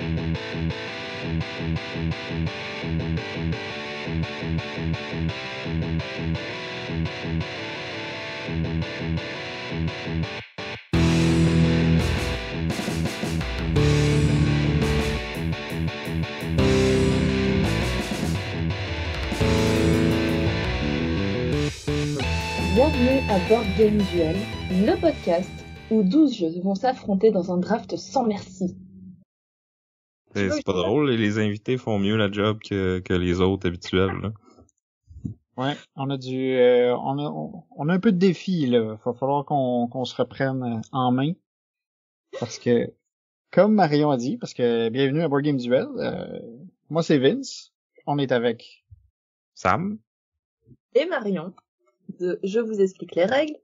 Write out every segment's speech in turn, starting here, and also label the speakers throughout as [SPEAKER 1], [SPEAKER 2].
[SPEAKER 1] Bienvenue à Board Game Duel, le podcast où 12 jeux vont s'affronter dans un draft sans merci.
[SPEAKER 2] C'est pas drôle, les invités font mieux la job que les autres habituels, là.
[SPEAKER 3] Ouais, on a un peu de défi, là. Va falloir qu'on se reprenne en main. Parce que, comme Marion a dit, parce que bienvenue à Board Game Duel, moi c'est Vince. On est avec
[SPEAKER 2] Sam.
[SPEAKER 1] Et Marion, de Je vous explique les règles.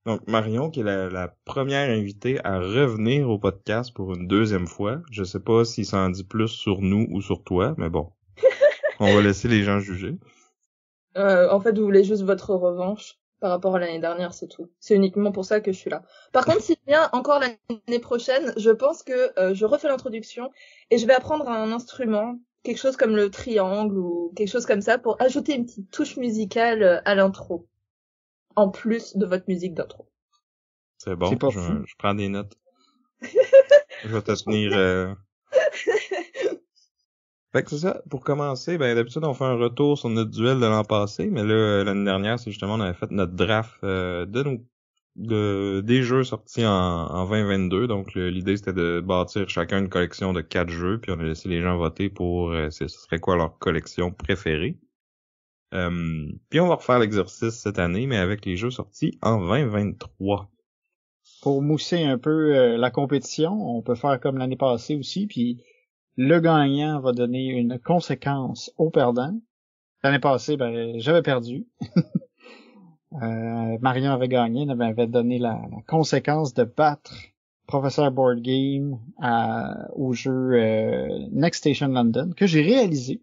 [SPEAKER 2] Donc, Marion, qui est la première invitée à revenir au podcast pour une deuxième fois. Je sais pas si ça en dit plus sur nous ou sur toi, mais bon. On va laisser les gens juger.
[SPEAKER 1] En fait, vous voulez juste votre revanche par rapport à l'année dernière, c'est tout. C'est uniquement pour ça que je suis là. Par contre, s'il vient encore l'année prochaine, je pense que je refais l'introduction et je vais apprendre un instrument, quelque chose comme le triangle ou quelque chose comme ça, pour ajouter une petite touche musicale à l'intro. En plus de votre musique d'intro.
[SPEAKER 2] C'est bon, je prends des notes. Je vais te tenir... Fait que c'est ça, pour commencer, d'habitude on fait un retour sur notre duel de l'an passé, mais là, l'année dernière, c'est justement, on avait fait notre draft des jeux sortis en 2022, donc l'idée c'était de bâtir chacun une collection de 4 jeux, puis on a laissé les gens voter pour ce serait quoi leur collection préférée. Puis on va refaire l'exercice cette année, mais avec les jeux sortis en 2023.
[SPEAKER 3] Pour mousser un peu la compétition, on peut faire comme l'année passée aussi, puis le gagnant va donner une conséquence au perdant. L'année passée, j'avais perdu. Marion avait gagné, elle m'avait donné la conséquence de battre Professeur Board Game au jeu Next Station London, que j'ai réalisé.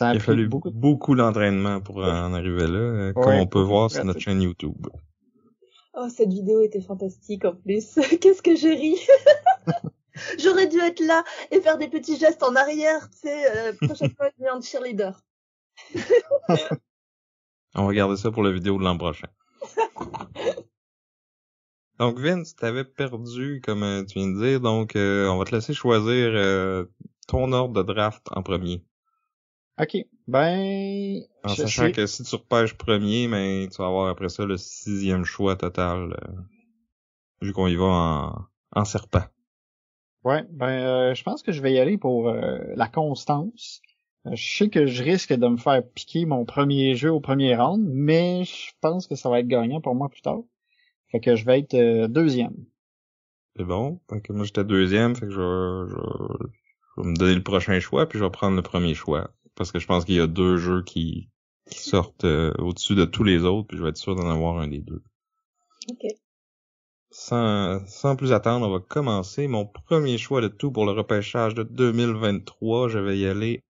[SPEAKER 2] Il a fallu beaucoup d'entraînement pour en arriver là, comme on peut voir sur notre chaîne YouTube.
[SPEAKER 1] Oh, cette vidéo était fantastique en plus. Qu'est-ce que j'ai ri. J'aurais dû être là et faire des petits gestes en arrière, tu sais, prochaine fois, je viens de cheerleader.
[SPEAKER 2] On va garder ça pour la vidéo de l'an prochain. Donc, Vince, t'avais perdu, comme tu viens de dire, donc on va te laisser choisir ton ordre de draft en premier.
[SPEAKER 3] OK.
[SPEAKER 2] En sachant que si tu repêches premier, mais tu vas avoir après ça le 6e choix total, vu qu'on y va en serpent.
[SPEAKER 3] Ouais, je pense que je vais y aller pour la constance. Je sais que je risque de me faire piquer mon premier jeu au premier round, mais je pense que ça va être gagnant pour moi plus tard. Fait que je vais être deuxième.
[SPEAKER 2] C'est bon. Fait que moi j'étais deuxième, fait que je vais me donner le prochain choix, puis je vais prendre le premier choix. Parce que je pense qu'il y a 2 jeux qui sortent au-dessus de tous les autres, puis je vais être sûr d'en avoir un des 2.
[SPEAKER 1] OK.
[SPEAKER 2] Sans plus attendre, on va commencer. Mon premier choix de tout pour le repêchage de 2023, je vais y aller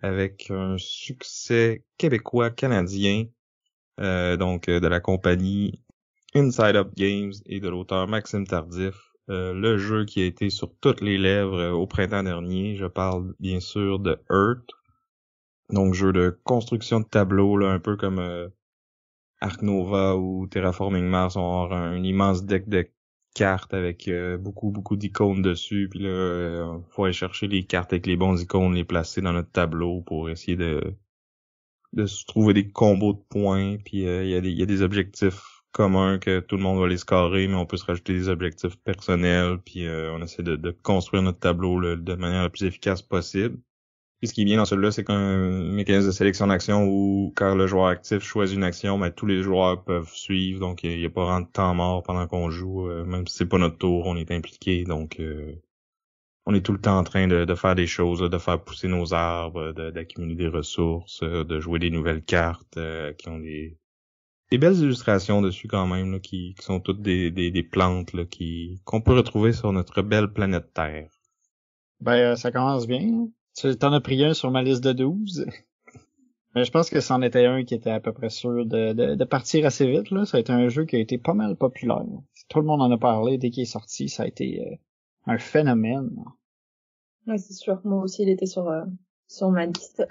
[SPEAKER 2] avec un succès québécois-canadien, de la compagnie Inside Up Games et de l'auteur Maxime Tardif. Le jeu qui a été sur toutes les lèvres au printemps dernier, je parle bien sûr de Earth. Donc, jeu de construction de tableau, là, un peu comme Ark Nova ou Terraforming Mars. On va avoir un immense deck de cartes avec beaucoup d'icônes dessus. Puis là, faut aller chercher les cartes avec les bons icônes, les placer dans notre tableau pour essayer de se trouver des combos de points. Puis il y a des objectifs communs que tout le monde va les scorer, mais on peut se rajouter des objectifs personnels. Puis on essaie de construire notre tableau là, de manière la plus efficace possible. Puis ce qui est bien dans celui-là, c'est qu'un mécanisme de sélection d'action où quand le joueur actif choisit une action, tous les joueurs peuvent suivre, donc il n'y a pas vraiment de temps mort pendant qu'on joue, même si c'est pas notre tour, on est impliqué, donc on est tout le temps en train de faire des choses, de faire pousser nos arbres, d'accumuler des ressources, de jouer des nouvelles cartes qui ont des belles illustrations dessus quand même, là, qui sont toutes des plantes là, qu'on peut retrouver sur notre belle planète Terre.
[SPEAKER 3] Ça commence bien. Tu t'en as pris un sur ma liste de 12. Mais je pense que c'en était un qui était à peu près sûr de partir assez vite, là. Ça a été un jeu qui a été pas mal populaire. Tout le monde en a parlé dès qu'il est sorti. Ça a été un phénomène.
[SPEAKER 1] Ouais, c'est sûr. Moi aussi, il était sur ma liste.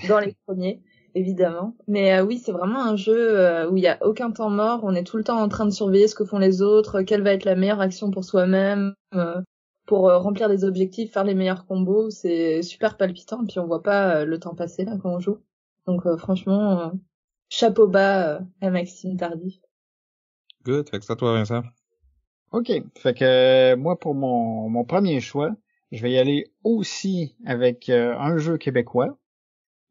[SPEAKER 1] Dans les premiers, évidemment. Mais oui, c'est vraiment un jeu où il y a aucun temps mort. On est tout le temps en train de surveiller ce que font les autres, quelle va être la meilleure action pour soi-même, pour remplir des objectifs, faire les meilleurs combos. C'est super palpitant. Puis on voit pas le temps passer là quand on joue. Donc franchement, chapeau bas à Maxime Tardif.
[SPEAKER 2] Good. Fait que ça, toi, Vincent.
[SPEAKER 3] OK. Fait que moi, pour mon premier choix, je vais y aller aussi avec un jeu québécois.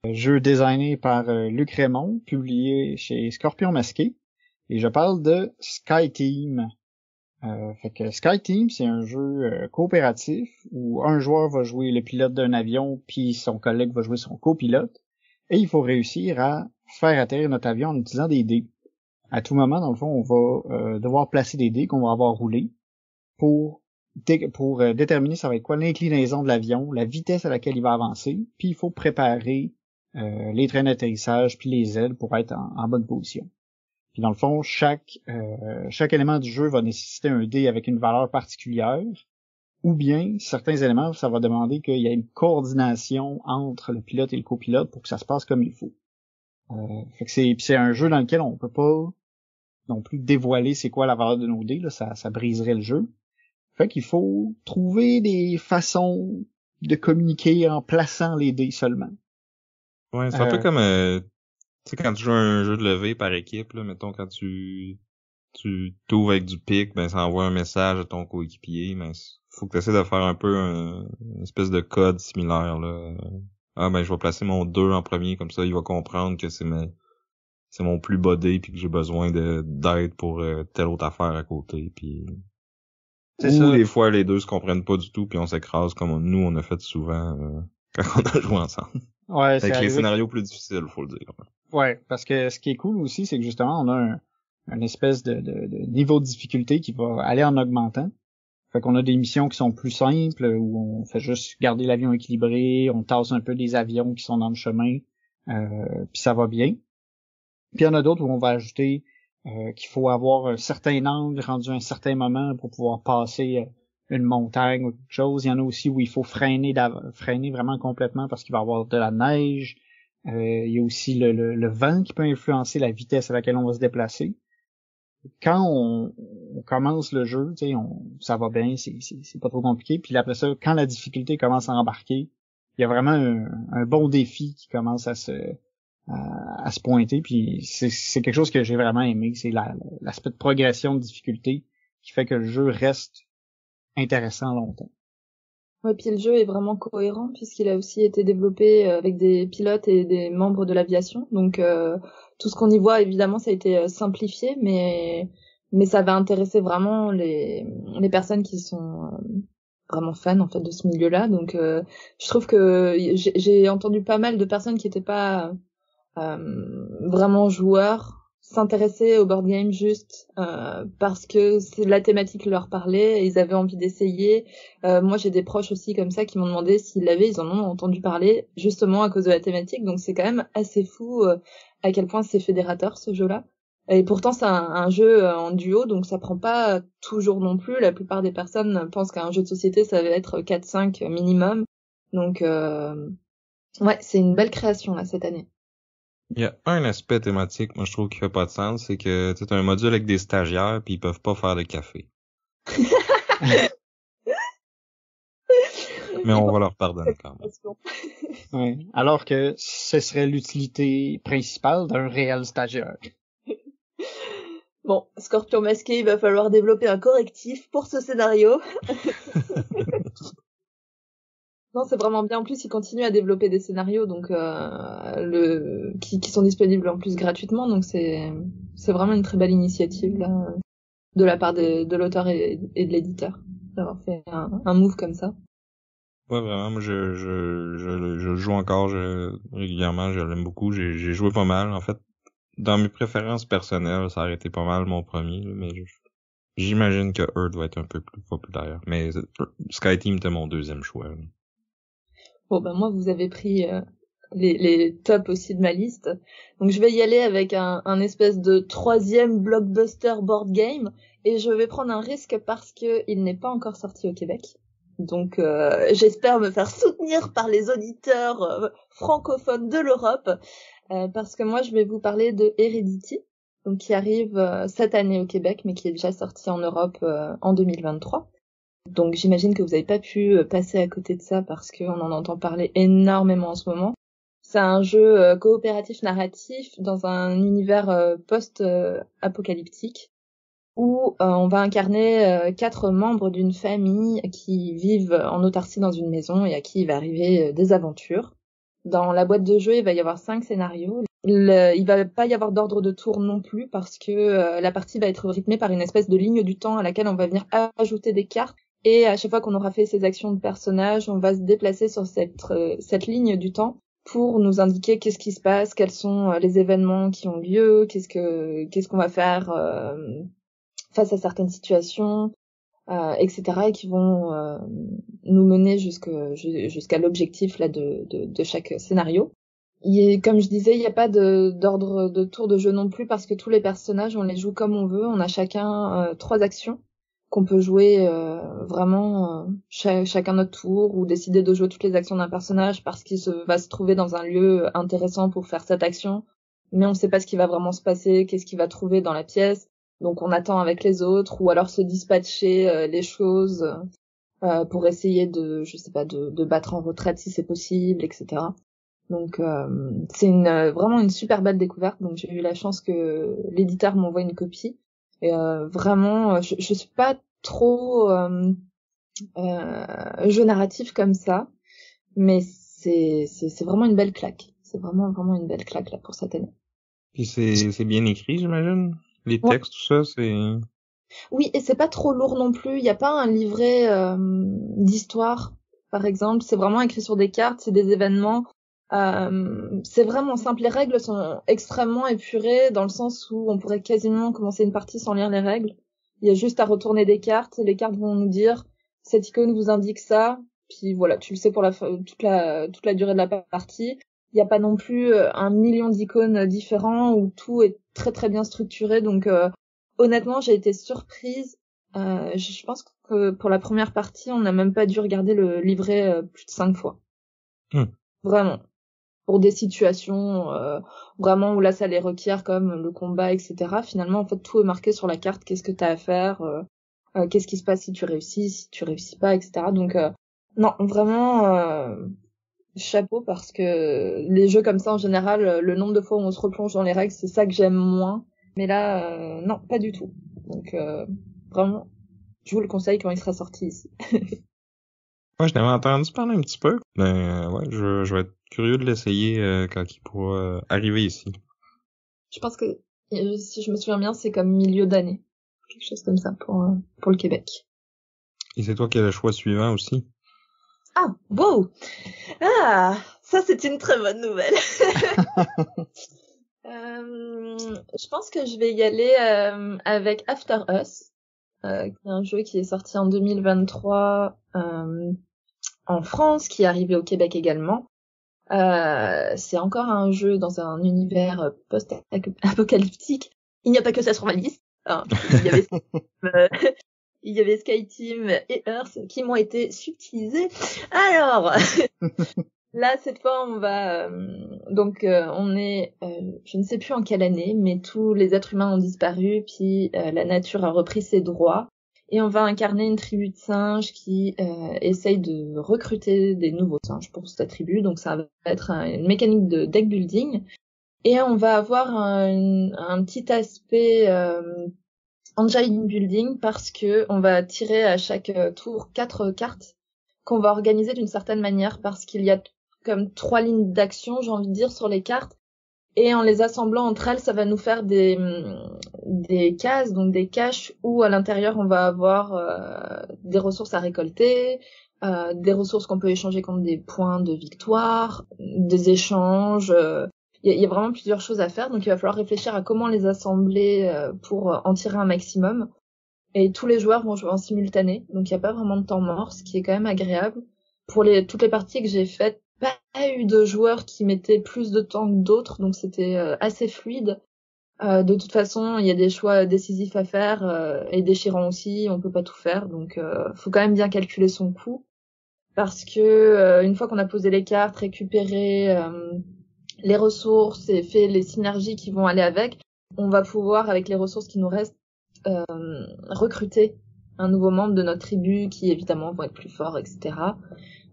[SPEAKER 3] Un jeu designé par Luc Raymond, publié chez Scorpion Masqué. Et je parle de SkyTeam. Fait que SkyTeam, c'est un jeu coopératif où un joueur va jouer le pilote d'un avion, puis son collègue va jouer son copilote. Et il faut réussir à faire atterrir notre avion en utilisant des dés. À tout moment, dans le fond, on va devoir placer des dés qu'on va avoir roulés pour déterminer ça va être quoi l'inclinaison de l'avion, la vitesse à laquelle il va avancer, puis il faut préparer les trains d'atterrissage puis les ailes pour être en bonne position. Puis dans le fond, chaque élément du jeu va nécessiter un dé avec une valeur particulière, ou bien certains éléments, ça va demander qu'il y ait une coordination entre le pilote et le copilote pour que ça se passe comme il faut. Fait que c'est un jeu dans lequel on peut pas non plus dévoiler c'est quoi la valeur de nos dés, là, ça briserait le jeu. Fait qu'il faut trouver des façons de communiquer en plaçant les dés seulement.
[SPEAKER 2] Ouais, c'est un peu comme tu sais, quand tu joues un jeu de levée par équipe, là, mettons, quand tu t'ouvres avec du pic, ben, ça envoie un message à ton coéquipier, mais faut que tu essaies de faire un peu une espèce de code similaire, là. Ah, ben, je vais placer mon 2 en premier, comme ça, il va comprendre que c'est mon plus bas dé, puis que j'ai besoin d'aide pour telle autre affaire à côté, puis...
[SPEAKER 3] C'est
[SPEAKER 2] Ou
[SPEAKER 3] ça.
[SPEAKER 2] des fois, les deux se comprennent pas du tout, puis on s'écrase comme nous, on a fait souvent quand on a joué ensemble.
[SPEAKER 3] Ouais, c'est
[SPEAKER 2] Avec les
[SPEAKER 3] arrivé.
[SPEAKER 2] scénarios plus difficiles, faut le dire.
[SPEAKER 3] Ouais, parce que ce qui est cool aussi, c'est que justement, on a un espèce de niveau de difficulté qui va aller en augmentant. Fait qu'on a des missions qui sont plus simples, où on fait juste garder l'avion équilibré, on tasse un peu des avions qui sont dans le chemin, puis ça va bien. Puis il y en a d'autres où on va ajouter qu'il faut avoir un certain angle rendu à un certain moment pour pouvoir passer une montagne ou quelque chose. Il y en a aussi où il faut freiner vraiment complètement parce qu'il va y avoir de la neige. Il y a aussi le vent qui peut influencer la vitesse à laquelle on va se déplacer. Quand on commence le jeu, tu sais, ça va bien, c'est pas trop compliqué. Puis après ça, quand la difficulté commence à embarquer, il y a vraiment un bon défi qui commence à se pointer. Puis c'est quelque chose que j'ai vraiment aimé. C'est l'aspect de progression de difficulté qui fait que le jeu reste intéressant longtemps.
[SPEAKER 1] Ouais, puis le jeu est vraiment cohérent puisqu'il a aussi été développé avec des pilotes et des membres de l'aviation. Donc tout ce qu'on y voit, évidemment, ça a été simplifié, mais ça va intéresser vraiment les personnes qui sont vraiment fans en fait de ce milieu-là. Donc je trouve que j'ai entendu pas mal de personnes qui étaient pas vraiment joueurs s'intéresser au board game juste parce que c'est la thématique leur parlait et ils avaient envie d'essayer. Moi j'ai des proches aussi comme ça qui m'ont demandé s'ils l'avaient, ils en ont entendu parler justement à cause de la thématique, donc c'est quand même assez fou à quel point c'est fédérateur ce jeu-là. Et pourtant c'est un jeu en duo, donc ça prend pas toujours non plus. La plupart des personnes pensent qu'un jeu de société ça va être 4-5 minimum. Donc ouais, c'est une belle création là cette année.
[SPEAKER 2] Il y a un aspect thématique, moi je trouve qui fait pas de sens, c'est que tu as un module avec des stagiaires puis ils peuvent pas faire de café. Mais on va leur pardonner quand même.
[SPEAKER 3] Ouais. Alors que ce serait l'utilité principale d'un réel stagiaire.
[SPEAKER 1] Bon, Scorpion Masqué, il va falloir développer un correctif pour ce scénario. Non, c'est vraiment bien. En plus, ils continuent à développer des scénarios, donc qui sont disponibles en plus gratuitement. Donc c'est vraiment une très belle initiative là, de la part de l'auteur et de l'éditeur d'avoir fait un move comme ça.
[SPEAKER 2] Ouais, vraiment, moi je joue encore régulièrement, je l'aime beaucoup. J'ai joué pas mal. En fait, dans mes préférences personnelles, ça a été pas mal mon premier, mais j'imagine que Earth va être un peu plus populaire. Mais SkyTeam était mon deuxième choix. Là.
[SPEAKER 1] Bon, ben moi, vous avez pris les tops aussi de ma liste. Donc, je vais y aller avec un espèce de troisième blockbuster board game. Et je vais prendre un risque parce que il n'est pas encore sorti au Québec. Donc j'espère me faire soutenir par les auditeurs francophones de l'Europe, parce que moi je vais vous parler de Heredity, donc qui arrive cette année au Québec, mais qui est déjà sorti en Europe en 2023. Donc j'imagine que vous n'avez pas pu passer à côté de ça parce qu'on en entend parler énormément en ce moment. C'est un jeu coopératif narratif dans un univers post-apocalyptique où on va incarner 4 membres d'une famille qui vivent en autarcie dans une maison et à qui il va arriver des aventures. Dans la boîte de jeu, il va y avoir 5 scénarios. Il va pas y avoir d'ordre de tour non plus parce que la partie va être rythmée par une espèce de ligne du temps à laquelle on va venir ajouter des cartes. Et à chaque fois qu'on aura fait ces actions de personnage, on va se déplacer sur cette ligne du temps pour nous indiquer qu'est-ce qui se passe, quels sont les événements qui ont lieu, qu'est-ce qu'on va faire face à certaines situations, etc. et qui vont nous mener jusqu'à l'objectif là de chaque scénario. Comme je disais, il n'y a pas d'ordre de tour de jeu non plus parce que tous les personnages, on les joue comme on veut. On a chacun 3 actions qu'on peut jouer vraiment chacun notre tour ou décider de jouer toutes les actions d'un personnage parce qu'il va se trouver dans un lieu intéressant pour faire cette action, mais on ne sait pas ce qui va vraiment se passer, qu'est-ce qu'il va trouver dans la pièce, donc on attend avec les autres ou alors se dispatcher les choses pour essayer de battre en retraite si c'est possible, etc. Donc c'est vraiment une super belle découverte, donc j'ai eu la chance que l'éditeur m'envoie une copie. Et vraiment, je suis pas trop jeu narratif comme ça, mais c'est vraiment une belle claque. C'est vraiment une belle claque là pour cette année.
[SPEAKER 2] Puis c'est bien écrit, j'imagine. Les textes, tout ça, c'est...
[SPEAKER 1] Oui, et c'est pas trop lourd non plus. Il y a pas un livret d'histoire, par exemple. C'est vraiment écrit sur des cartes, c'est des événements. C'est vraiment simple. Les règles sont extrêmement épurées dans le sens où on pourrait quasiment commencer une partie sans lire les règles. Il y a juste à retourner des cartes. Les cartes vont nous dire cette icône vous indique ça. Puis voilà, tu le sais pour toute la durée de la partie. Il n'y a pas non plus 1 million d'icônes différents où tout est très très bien structuré. Donc honnêtement, j'ai été surprise. Je pense que pour la première partie, on n'a même pas dû regarder le livret plus de 5 fois. Vraiment. Pour des situations vraiment où là ça les requiert comme le combat, etc. Finalement en fait tout est marqué sur la carte, qu'est-ce que t'as à faire, qu'est-ce qui se passe si tu réussis pas, etc. Donc non, vraiment chapeau, parce que les jeux comme ça en général, le nombre de fois où on se replonge dans les règles, c'est ça que j'aime moins, mais là non, pas du tout. Donc vraiment je vous le conseille quand il sera sorti ici.
[SPEAKER 2] Ouais, je l'avais entendu parler un petit peu. Mais ouais, je vais être curieux de l'essayer quand il pourra arriver ici.
[SPEAKER 1] Je pense que, si je me souviens bien, c'est comme milieu d'année. Quelque chose comme ça pour le Québec.
[SPEAKER 2] Et c'est toi qui as le choix suivant aussi?
[SPEAKER 1] Ah, beau! Ah, ça c'est une très bonne nouvelle. Je pense que je vais y aller avec After Us, qui est un jeu qui est sorti en 2023 en France, qui est arrivé au Québec également. C'est encore un jeu dans un univers post-apocalyptique. Il n'y a pas que ça sur ma liste. Hein. Il y avait Skyteam et Earth qui m'ont été subtilisés. Alors, là, cette fois, on va... on est... je ne sais plus en quelle année, mais tous les êtres humains ont disparu, puis la nature a repris ses droits. Et on va incarner une tribu de singes qui essaye de recruter des nouveaux singes pour cette tribu. Donc ça va être une mécanique de deck building. Et on va avoir un petit aspect engine building parce que on va tirer à chaque tour 4 cartes qu'on va organiser d'une certaine manière parce qu'il y a comme 3 lignes d'action, j'ai envie de dire, sur les cartes. Et en les assemblant entre elles, ça va nous faire des cases, donc des caches où à l'intérieur on va avoir des ressources à récolter, des ressources qu'on peut échanger contre des points de victoire, des échanges. Il y a vraiment plusieurs choses à faire, donc il va falloir réfléchir à comment les assembler pour en tirer un maximum. Et tous les joueurs vont jouer en simultané, donc il n'y a pas vraiment de temps mort, ce qui est quand même agréable. Pour toutes les parties que j'ai faites, pas eu de joueurs qui mettaient plus de temps que d'autres, donc c'était assez fluide. De toute façon, il y a des choix décisifs à faire et déchirants aussi, on peut pas tout faire, donc faut quand même bien calculer son coût. parce que une fois qu'on a posé les cartes, récupéré les ressources et fait les synergies qui vont aller avec, on va pouvoir, avec les ressources qui nous restent, recruter un nouveau membre de notre tribu qui évidemment vont être plus forts, etc.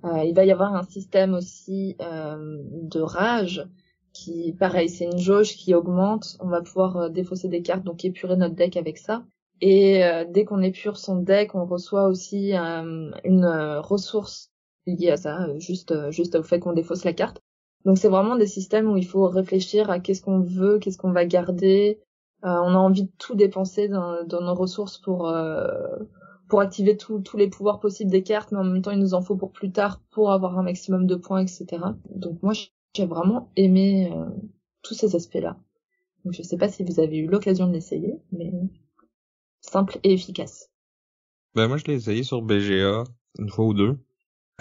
[SPEAKER 1] Il va y avoir un système aussi de rage qui, pareil, c'est une jauge qui augmente. On va pouvoir défausser des cartes, donc épurer notre deck avec ça. Et dès qu'on épure son deck, on reçoit aussi une ressource liée à ça, juste au fait qu'on défausse la carte. Donc c'est vraiment des systèmes où il faut réfléchir à qu'est-ce qu'on veut, qu'est-ce qu'on va garder. On a envie de tout dépenser dans nos ressources pour activer tous les pouvoirs possibles des cartes, mais en même temps il nous en faut pour plus tard pour avoir un maximum de points, etc. Donc moi j'ai vraiment aimé tous ces aspects-là. Donc je sais pas si vous avez eu l'occasion de l'essayer, mais simple et efficace.
[SPEAKER 2] Ben moi je l'ai essayé sur BGA une fois ou deux.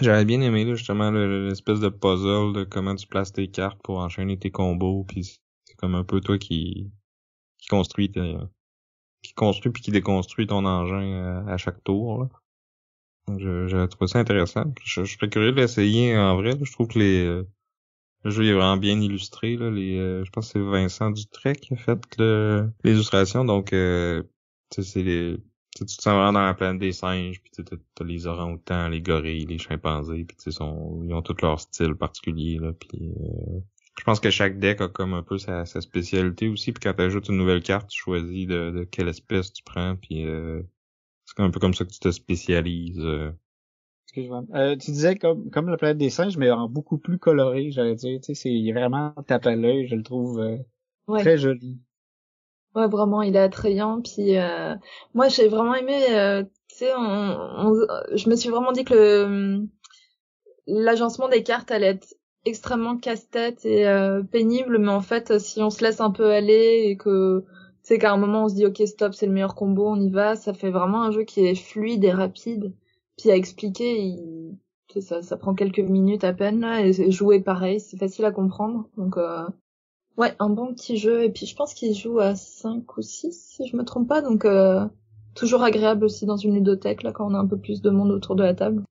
[SPEAKER 2] J'avais bien aimé là, justement l'espèce de puzzle de comment tu places tes cartes pour enchaîner tes combos, puis c'est comme un peu toi qui construit puis qui déconstruit ton engin à chaque tour là. Donc j'avais trouvé ça intéressant. Je serais curieux de l'essayer en vrai. Là. Je trouve que le jeu est vraiment bien illustré là. Je pense que c'est Vincent Dutrec qui a fait les illustrations. Donc c'est tu te sens vraiment dans la planète des singes, puis t'as les orang-outans, les gorilles, les chimpanzés, puis ils ont tous leur style particulier là. Puis je pense que chaque deck a comme un peu sa spécialité aussi. Puis quand tu ajoutes une nouvelle carte, tu choisis de quelle espèce tu prends. Puis c'est un peu comme ça que tu te spécialises.
[SPEAKER 3] Excuse-moi. Tu disais comme la planète des singes, mais en beaucoup plus coloré, j'allais dire. Tu sais, c'est vraiment tape à l'œil, je le trouve très joli.
[SPEAKER 1] Ouais, vraiment, il est attrayant. Puis moi, j'ai vraiment aimé. Tu sais, je me suis vraiment dit que l'agencement des cartes allait être extrêmement casse-tête et pénible, mais en fait, si on se laisse un peu aller et que tu sais qu'à un moment on se dit ok stop, c'est le meilleur combo, on y va, ça fait vraiment un jeu qui est fluide et rapide. Puis à expliquer, ça prend quelques minutes à peine là, et jouer pareil, c'est facile à comprendre. Donc ouais, un bon petit jeu, et puis je pense qu'il joue à 5 ou 6 si je me trompe pas, donc toujours agréable aussi dans une ludothèque là quand on a un peu plus de monde autour de la table.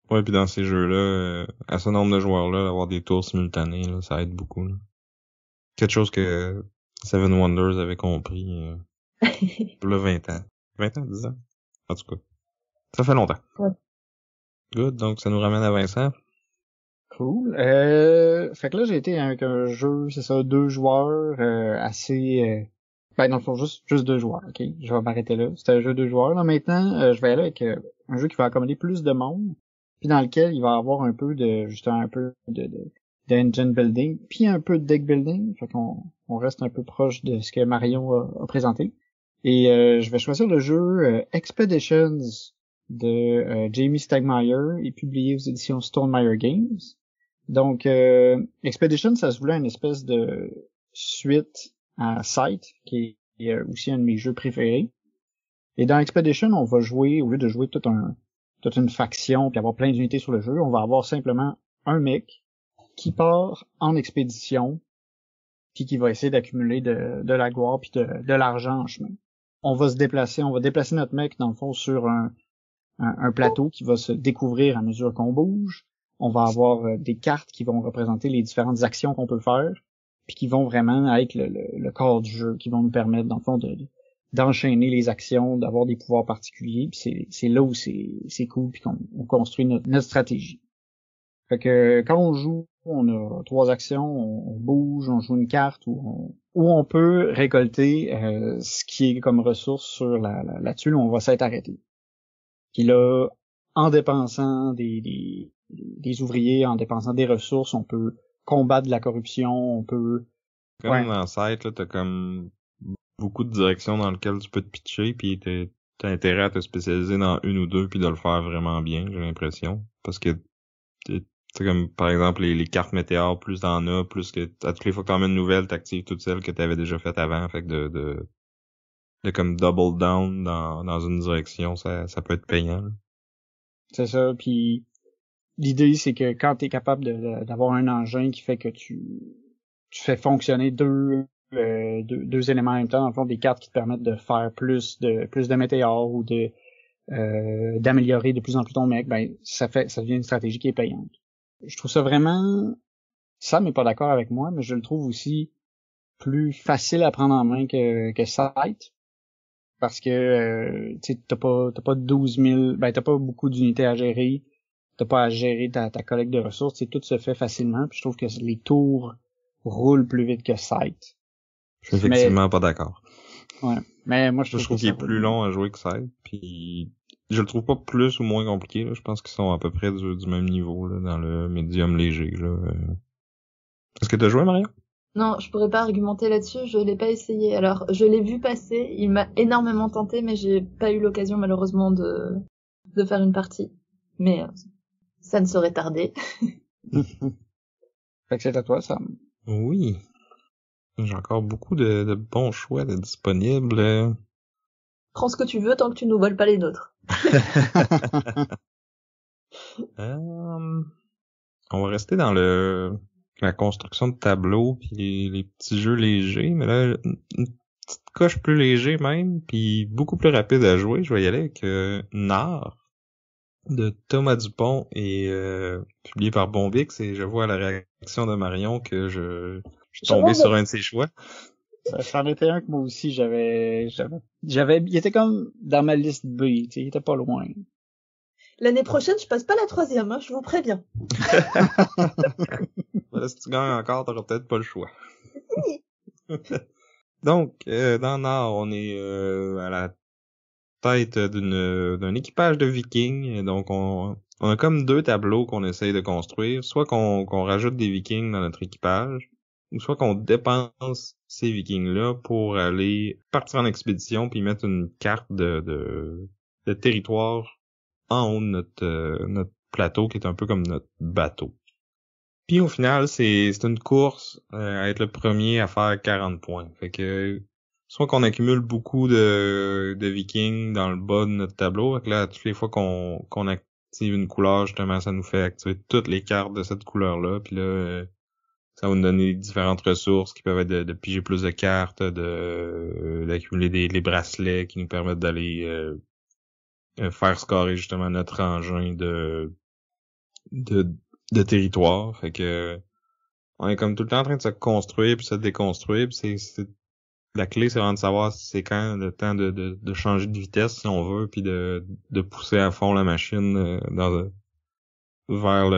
[SPEAKER 2] Ouais, puis dans ces jeux-là, à ce nombre de joueurs-là, avoir des tours simultanés, là, ça aide beaucoup. Là. Quelque chose que Seven Wonders avait compris il y a 20 ans. 20 ans, 10 ans? En tout cas, ça fait longtemps.
[SPEAKER 1] Ouais.
[SPEAKER 2] Good, donc ça nous ramène à Vincent.
[SPEAKER 3] Cool. Fait que là, j'ai été avec un jeu, c'est ça, 2 joueurs, assez... Ben, dans le fond, juste 2 joueurs, ok? Je vais m'arrêter là. C'était un jeu 2 joueurs. Là, maintenant, je vais aller avec un jeu qui va accommoder plus de monde, puis dans lequel il va avoir un peu justement, un peu de engine building, puis un peu de deck building. Fait qu'on reste un peu proche de ce que Marion a présenté. Et je vais choisir le jeu Expeditions de Jamie Stegmaier et publié aux éditions Stonemaier Games. Donc, Expedition, ça se voulait une espèce de suite à Sight, qui est aussi un de mes jeux préférés. Et dans Expedition, on va jouer, au lieu de jouer toute une faction puis avoir plein d'unités sur le jeu, on va avoir simplement un mec qui part en expédition puis qui va essayer d'accumuler de la gloire puis de l'argent en chemin. On va déplacer notre mec, dans le fond, sur un plateau qui va se découvrir à mesure qu'on bouge. On va avoir des cartes qui vont représenter les différentes actions qu'on peut faire, puis qui vont vraiment être le corps du jeu, qui vont nous permettre, dans le fond, d'enchaîner les actions, d'avoir des pouvoirs particuliers. Puis c'est là où c'est cool, puis qu'on construit notre stratégie. Fait que quand on joue, on a 3 actions, on bouge, on joue une carte, ou on peut récolter ce qui est comme ressource sur la tuile où on va s'être arrêté. Puis là, en dépensant des ouvriers, en dépensant des ressources, on peut combattre de la corruption, on peut...
[SPEAKER 2] Comme dans Sight, là, t'as comme beaucoup de directions dans lesquelles tu peux te pitcher, puis t'as intérêt à te spécialiser dans une ou deux, puis de le faire vraiment bien, j'ai l'impression. Parce que c'est comme, par exemple, les cartes météores, plus t'en as, plus que à toutes les fois que t'en mets une nouvelle, t'actives toutes celles que t'avais déjà faites avant, fait que de comme double down dans une direction, ça peut être payant. Là.
[SPEAKER 3] C'est ça, puis l'idée, c'est que quand t'es capable d'avoir un engin qui fait que tu fais fonctionner deux éléments en même temps, dans le fond, des cartes qui te permettent de faire plus de météores ou de d'améliorer de plus en plus ton mec, ben ça devient une stratégie qui est payante. Je trouve ça vraiment, Sam n'est pas d'accord avec moi, mais je le trouve aussi plus facile à prendre en main que Sight, parce que tu sais, t'as pas 12 000, ben t'as pas beaucoup d'unités à gérer, t'as pas à gérer ta collecte de ressources, tout se fait facilement, puis je trouve que les tours roulent plus vite que Sight.
[SPEAKER 2] Je suis effectivement pas d'accord.
[SPEAKER 3] Ouais, mais moi
[SPEAKER 2] je trouve qu'il est plus long à jouer que Sight, puis je le trouve pas plus ou moins compliqué, là. Je pense qu'ils sont à peu près du même niveau, là, dans le médium léger, là. Est-ce que t'as joué, Maria?
[SPEAKER 1] Non, je pourrais pas argumenter là-dessus, je l'ai pas essayé. Alors, je l'ai vu passer, il m'a énormément tenté, mais j'ai pas eu l'occasion, malheureusement, de faire une partie. Mais ça ne saurait tarder.
[SPEAKER 3] Fait que c'est à toi, Sam.
[SPEAKER 2] Oui. J'ai encore beaucoup de bons choix de disponibles.
[SPEAKER 1] Prends ce que tu veux tant que tu nous voles pas les nôtres.
[SPEAKER 2] On va rester dans la construction de tableaux puis les petits jeux légers, mais là une petite coche plus léger même puis beaucoup plus rapide à jouer. Je vais y aller avec Nard de Thomas Dupont et publié par Bombix, et je vois à la réaction de Marion que je suis tombé sur un de ses choix.
[SPEAKER 3] Ça en était un que moi aussi il était comme dans ma liste B, tu sais, il était pas loin.
[SPEAKER 1] L'année prochaine, je passe pas la 3e, hein, je vous préviens.
[SPEAKER 2] Voilà, si tu gagnes encore, t'auras peut-être pas le choix. Donc, dans Nord, on est à la tête d'un équipage de vikings. Donc, on a comme deux tableaux qu'on essaye de construire. Soit qu'on rajoute des vikings dans notre équipage, ou soit qu'on dépense ces vikings-là pour aller partir en expédition puis mettre une carte de territoire en haut de notre plateau, qui est un peu comme notre bateau. Puis au final, c'est une course à être le premier à faire 40 points. Fait que soit qu'on accumule beaucoup de vikings dans le bas de notre tableau, fait que là, toutes les fois qu'on active une couleur, justement, ça nous fait activer toutes les cartes de cette couleur-là. Puis là, ça va nous donner différentes ressources qui peuvent être de piger plus de cartes, d'accumuler des bracelets qui nous permettent d'aller faire scorer justement notre engin de territoire. Fait que on est comme tout le temps en train de se construire puis se déconstruire, puis c'est la clé, c'est vraiment de savoir si c'est quand le temps de changer de vitesse si on veut, puis de pousser à fond la machine vers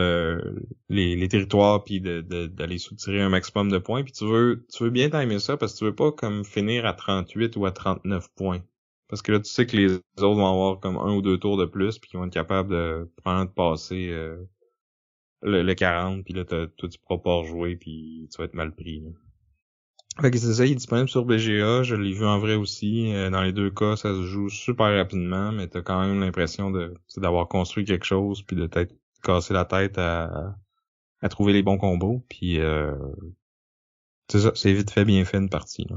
[SPEAKER 2] les territoires, puis d'aller soutirer un maximum de points. Puis tu veux bien timer ça, parce que tu veux pas comme finir à 38 ou à 39 points. Parce que là, tu sais que les autres vont avoir comme 1 ou 2 tours de plus, puis qu'ils vont être capables de prendre de passer le 40, puis là, toi, tu pourras pas rejouer, puis tu vas être mal pris, là. Fait que c'est ça, il est disponible sur BGA, je l'ai vu en vrai aussi. Dans les deux cas, ça se joue super rapidement, mais t'as quand même l'impression d'avoir construit quelque chose, puis de t'être cassé la tête à trouver les bons combos, puis c'est ça, c'est vite fait, bien fait une partie, là.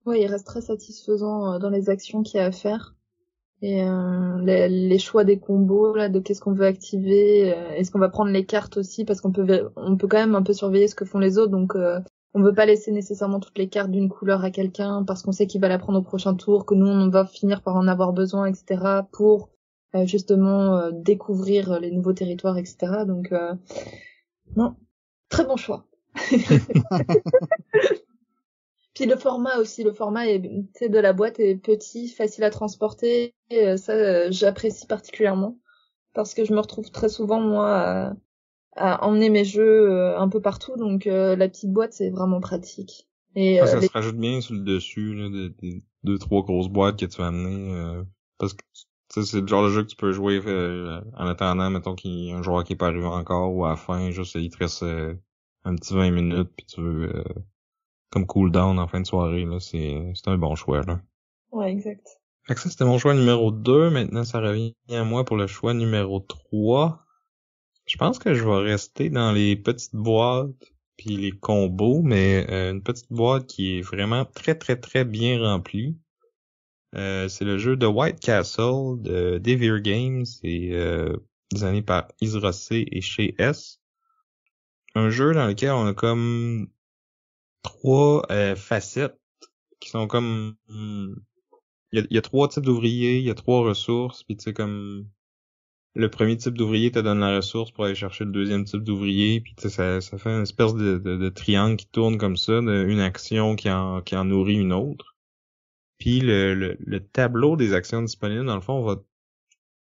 [SPEAKER 1] Ouais, il reste très satisfaisant dans les actions qu'il y a à faire. Et les choix des combos, là, de qu'est-ce qu'on veut activer, est-ce qu'on va prendre les cartes aussi, parce qu'on peut quand même un peu surveiller ce que font les autres, donc on veut pas laisser nécessairement toutes les cartes d'une couleur à quelqu'un, parce qu'on sait qu'il va la prendre au prochain tour, que nous on va finir par en avoir besoin, etc., pour justement découvrir les nouveaux territoires, etc. Donc non, très bon choix. Puis le format aussi, de la boîte est petit, facile à transporter, et ça j'apprécie particulièrement, parce que je me retrouve très souvent moi à emmener mes jeux un peu partout, donc la petite boîte c'est vraiment pratique. Et
[SPEAKER 2] ça se rajoute bien sur le dessus là, des 2-3 grosses boîtes que tu vas amener, parce que c'est le genre de jeu que tu peux jouer en attendant, mettons qu'il y a un joueur qui est pas arrivé encore, ou à la fin, juste il te reste un petit 20 minutes, puis tu veux comme cooldown en fin de soirée, là, c'est un bon choix, là.
[SPEAKER 1] Ouais, exact.
[SPEAKER 2] Fait que ça, c'était mon choix numéro 2. Maintenant, ça revient à moi pour le choix numéro 3. Je pense que je vais rester dans les petites boîtes puis les combos, mais une petite boîte qui est vraiment très, très, très bien remplie. C'est le jeu de White Castle de Devir Games, et designé par Isra C et chez S. Un jeu dans lequel on a comme 3 facettes qui sont comme il y a 3 types d'ouvriers, il y a 3 ressources, puis tu sais comme le premier type d'ouvrier te donne la ressource pour aller chercher le deuxième type d'ouvrier, puis tu sais ça fait une espèce de triangle qui tourne comme ça, une action qui en nourrit une autre. Puis le tableau des actions disponibles dans le fond va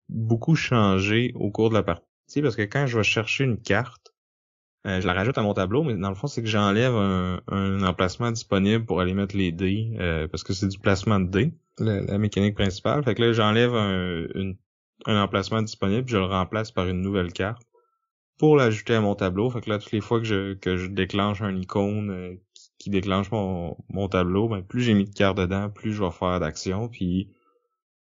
[SPEAKER 2] beaucoup changer au cours de la partie parce que quand je vais chercher une carte, je la rajoute à mon tableau, mais dans le fond, c'est que j'enlève un emplacement disponible pour aller mettre les dés, parce que c'est du placement de dés, la mécanique principale. Fait que là, j'enlève un emplacement disponible, puis je le remplace par une nouvelle carte pour l'ajouter à mon tableau. Fait que là, toutes les fois que je déclenche un icône qui déclenche mon tableau, ben plus j'ai mis de cartes dedans, plus je vais faire d'actions. Puis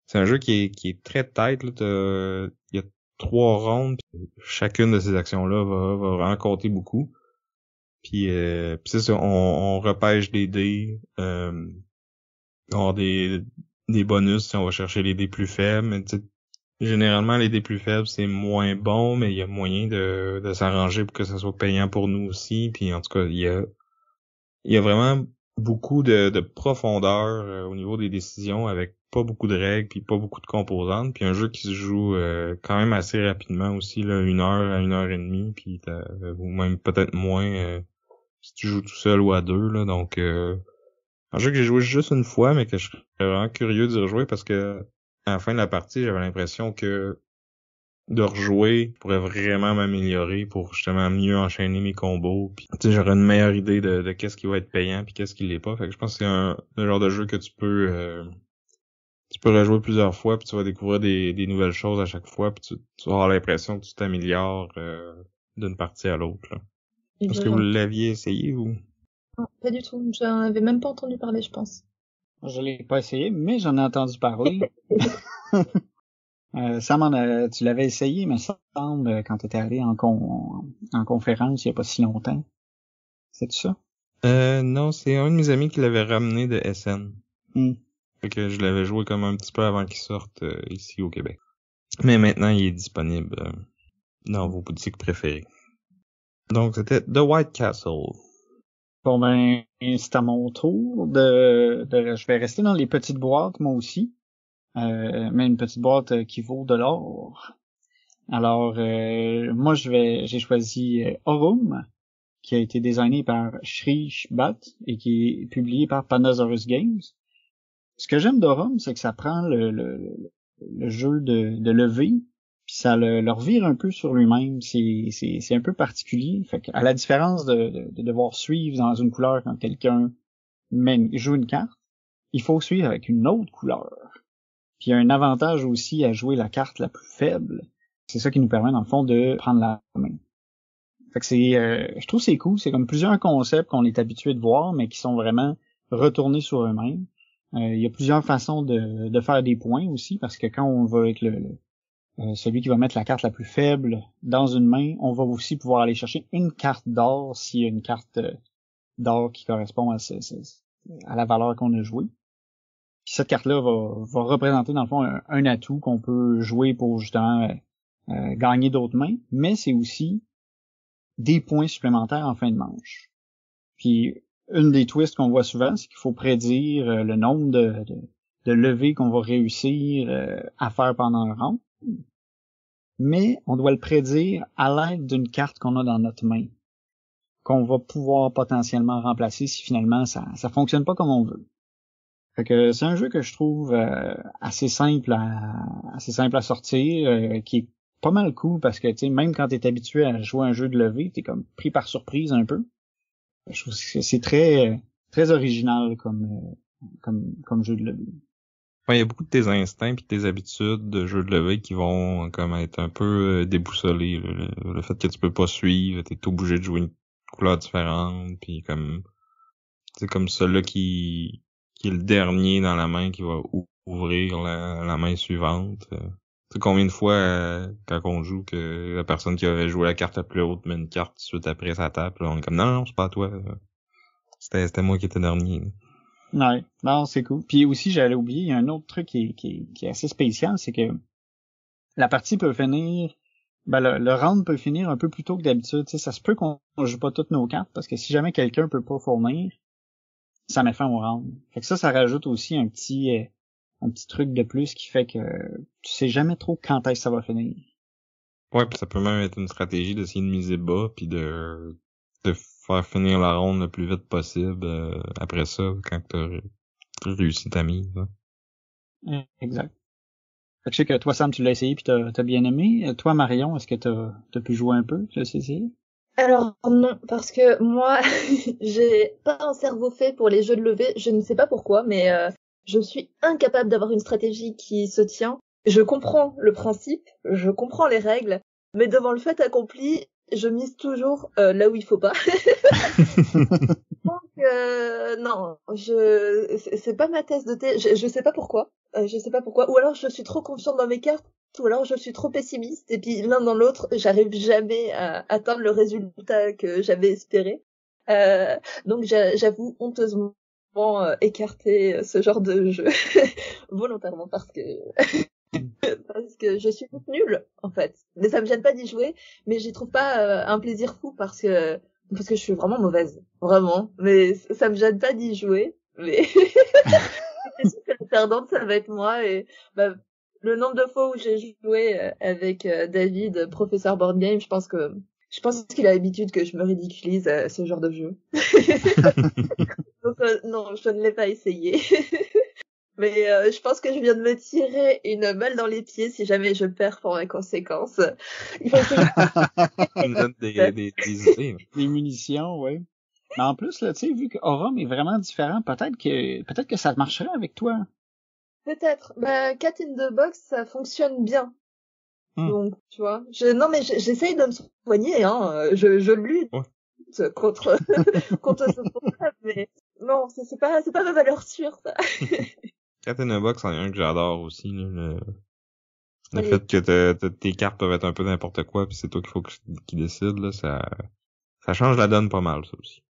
[SPEAKER 2] c'est un jeu qui est très tight, là. Il y a 3 rondes, puis chacune de ces actions-là va vraiment compter beaucoup. Puis c'est ça, on repêche des dés, on a des bonus si on va chercher les dés plus faibles, mais généralement les dés plus faibles c'est moins bon, mais il y a moyen de s'arranger pour que ça soit payant pour nous aussi. Puis en tout cas, il y a vraiment beaucoup de profondeur au niveau des décisions avec pas beaucoup de règles puis pas beaucoup de composantes, puis un jeu qui se joue quand même assez rapidement aussi, là, 1 heure à 1 heure et demie, puis ou même peut-être moins si tu joues tout seul ou à 2, là. Donc un jeu que j'ai joué juste une fois, mais que je serais vraiment curieux d'y rejouer parce que à la fin de la partie, j'avais l'impression que de rejouer pourrait vraiment m'améliorer pour justement mieux enchaîner mes combos, puis tu sais, j'aurais une meilleure idée de qu'est-ce qui va être payant puis qu'est-ce qui l'est pas. Fait que je pense que c'est le genre de jeu que tu peux rejouer plusieurs fois, puis tu vas découvrir des nouvelles choses à chaque fois, puis tu vas avoir l'impression que tu t'améliores d'une partie à l'autre, là. Est-ce que vous l'aviez essayé, vous?
[SPEAKER 1] Non, pas du tout. J'en avais même pas entendu parler, je pense.
[SPEAKER 3] Je l'ai pas essayé, mais j'en ai entendu parler. Sam, tu l'avais essayé, me semble, quand tu étais allé en conférence il y a pas si longtemps. C'est ça?
[SPEAKER 2] Non, c'est un de mes amis qui l'avait ramené de SN. Fait que je l'avais joué comme un petit peu avant qu'il sorte ici au Québec. Mais maintenant, il est disponible dans vos boutiques préférées. Donc, c'était The White Castle.
[SPEAKER 3] Bon, ben, c'est à mon tour je vais rester dans les petites boîtes, moi aussi. Mais une petite boîte qui vaut de l'or. Alors, moi, j'ai choisi Aurum, qui a été designé par Shrish Bhatt et qui est publié par Pandasaurus Games. Ce que j'aime d'Aurum, c'est que ça prend le jeu de levée, puis ça le revire un peu sur lui-même. C'est un peu particulier. Fait à la différence de devoir suivre dans une couleur quand quelqu'un joue une carte, il faut suivre avec une autre couleur. Puis il y a un avantage aussi à jouer la carte la plus faible. C'est ça qui nous permet, dans le fond, de prendre la main. Fait que je trouve que c'est cool. C'est comme plusieurs concepts qu'on est habitué de voir, mais qui sont vraiment retournés sur eux-mêmes. Il y a plusieurs façons de faire des points aussi, parce que quand on va avec celui qui va mettre la carte la plus faible dans une main, on va aussi pouvoir aller chercher une carte d'or s'il y a une carte d'or qui correspond à la valeur qu'on a jouée. Puis cette carte-là va représenter dans le fond un atout qu'on peut jouer pour justement gagner d'autres mains, mais c'est aussi des points supplémentaires en fin de manche. Puis une des twists qu'on voit souvent, c'est qu'il faut prédire le nombre de levées qu'on va réussir à faire pendant un round, mais on doit le prédire à l'aide d'une carte qu'on a dans notre main, qu'on va pouvoir potentiellement remplacer si finalement ça fonctionne pas comme on veut. Fait que c'est un jeu que je trouve assez simple à sortir, qui est pas mal cool parce que tu sais, même quand t'es habitué à jouer un jeu de levée, t'es comme pris par surprise un peu. Je trouve que c'est très très original comme jeu de levée.
[SPEAKER 2] Ouais, il y a beaucoup de tes instincts et de tes habitudes de jeu de levée qui vont comme être un peu déboussolés. Le fait que tu peux pas suivre, t'es obligé de jouer une couleur différente, puis comme c'est comme celui-là qui est le dernier dans la main qui va ouvrir la main suivante. Tu sais combien de fois quand on joue que la personne qui avait joué la carte la plus haute met une carte tout de suite après sa table, là, on est comme non, c'est pas toi. C'était moi qui étais dernier.
[SPEAKER 3] Ouais, non, c'est cool. Puis aussi, j'allais oublier, il y a un autre truc qui est assez spécial, c'est que la partie peut finir, le round peut finir un peu plus tôt que d'habitude. Tu sais, ça se peut qu'on joue pas toutes nos cartes, parce que si jamais quelqu'un peut pas fournir, ça met fin au round. Fait que ça rajoute aussi un petit un petit truc de plus qui fait que tu sais jamais trop quand est-ce que ça va finir.
[SPEAKER 2] Ouais, puis ça peut même être une stratégie d'essayer de miser bas puis de faire finir la ronde le plus vite possible après ça, quand t'as réussi ta mise. Hein.
[SPEAKER 3] Exact. Fait que je sais que toi, Sam, tu l'as essayé puis t'as bien aimé. Toi, Marion, est-ce que t'as pu jouer un peu? Tu l'as essayé?
[SPEAKER 1] Alors non, parce que moi, j'ai pas un cerveau fait pour les jeux de levée. Je ne sais pas pourquoi, mais je suis incapable d'avoir une stratégie qui se tient. Je comprends le principe, je comprends les règles, mais devant le fait accompli, je mise toujours là où il faut pas. Donc non, c'est pas ma tasse de thé. Je sais pas pourquoi. Je sais pas pourquoi. Ou alors je suis trop confiante dans mes cartes, ou alors je suis trop pessimiste. Et puis l'un dans l'autre, j'arrive jamais à atteindre le résultat que j'avais espéré. Donc j'avoue honteusement écarter ce genre de jeu volontairement parce que je suis toute nulle en fait. Mais ça me gêne pas d'y jouer, mais j'y trouve pas un plaisir fou parce que je suis vraiment mauvaise, vraiment. Mais ça me gêne pas d'y jouer, mais c'est sûr que la perdante ça va être moi et bah, le nombre de fois où j'ai joué avec David, professeur board game, je pense qu'il a l'habitude que je me ridiculise à ce genre de jeu. Donc non, je ne l'ai pas essayé. Mais je pense que je viens de me tirer une balle dans les pieds si jamais je perds pour mes conséquences. Il faut que
[SPEAKER 2] Tu me donnes des idées.
[SPEAKER 3] Des munitions, ouais. Mais en plus, là, tu sais, vu que Aurum est vraiment différent, peut-être que ça marcherait avec toi.
[SPEAKER 1] peut-être. Bah, Cat in the Box, ça fonctionne bien. Donc, tu vois. Non, mais j'essaye de me soigner, hein. Je lutte contre ce problème, mais non, c'est pas ma valeur sûre, ça.
[SPEAKER 2] Cat in a Box, c'en est un que j'adore aussi, là, le fait que tes cartes peuvent être un peu n'importe quoi, puis c'est toi qui décide, là, ça change la donne pas mal, ça aussi.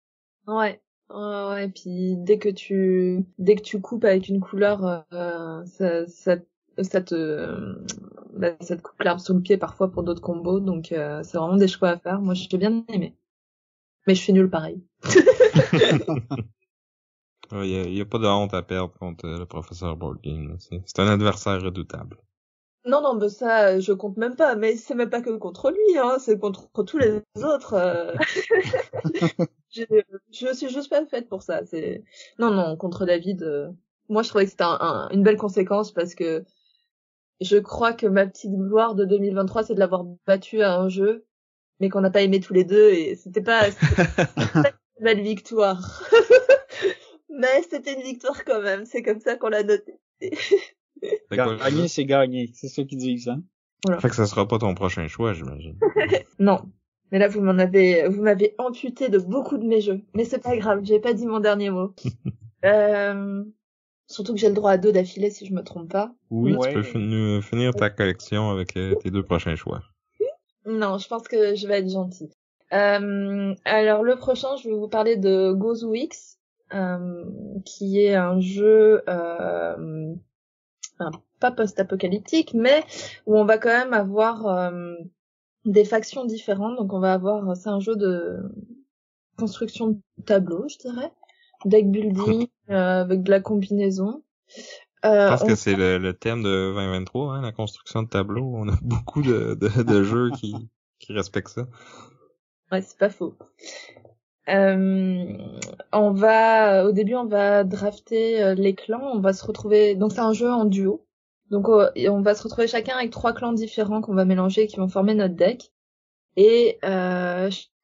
[SPEAKER 1] Ouais. Ouais, puis dès que tu coupes avec une couleur, ça te coupe l'herbe sous le pied parfois pour d'autres combos, donc c'est vraiment des choix à faire. Moi, j'ai bien aimé. Mais je suis nulle pareil.
[SPEAKER 2] Il y a pas de honte à perdre contre le professeur Board Game. C'est un adversaire redoutable.
[SPEAKER 1] Non, mais ça, je compte même pas. Mais c'est même pas que contre lui, hein. C'est contre tous les autres. Je suis juste pas faite pour ça. Non, contre David. Moi, je trouvais que c'était une belle conséquence parce que je crois que ma petite gloire de 2023, c'est de l'avoir battu à un jeu, mais qu'on n'a pas aimé tous les deux et c'était pas une belle victoire. Mais c'était une victoire quand même. C'est comme ça qu'on l'a noté.
[SPEAKER 3] Gagner, c'est gagner. C'est ça qu'ils disent, hein.
[SPEAKER 2] Voilà. Fait que ça sera pas ton prochain choix, j'imagine.
[SPEAKER 1] Non. Mais là, vous m'avez amputé de beaucoup de mes jeux. Mais c'est pas grave, j'ai pas dit mon dernier mot. Surtout que j'ai le droit à 2 d'affilée si je me trompe pas.
[SPEAKER 2] Oui, ouais. Tu peux finir ta collection avec tes 2 prochains choix.
[SPEAKER 1] Non, je pense que je vais être gentille. Alors le prochain, je vais vous parler de Gozu X, qui est un jeu pas post-apocalyptique, mais où on va quand même avoir des factions différentes. Donc on va avoir, c'est un jeu de construction de tableau, je dirais, deck building avec de la combinaison.
[SPEAKER 2] Je pense que c'est le thème de 2023, hein, la construction de tableau. On a beaucoup de jeux qui respectent ça.
[SPEAKER 1] Ouais, c'est pas faux. Au début, on va drafter les clans. On va se retrouver. Donc c'est un jeu en duo. Donc on va se retrouver chacun avec 3 clans différents qu'on va mélanger et qui vont former notre deck. Et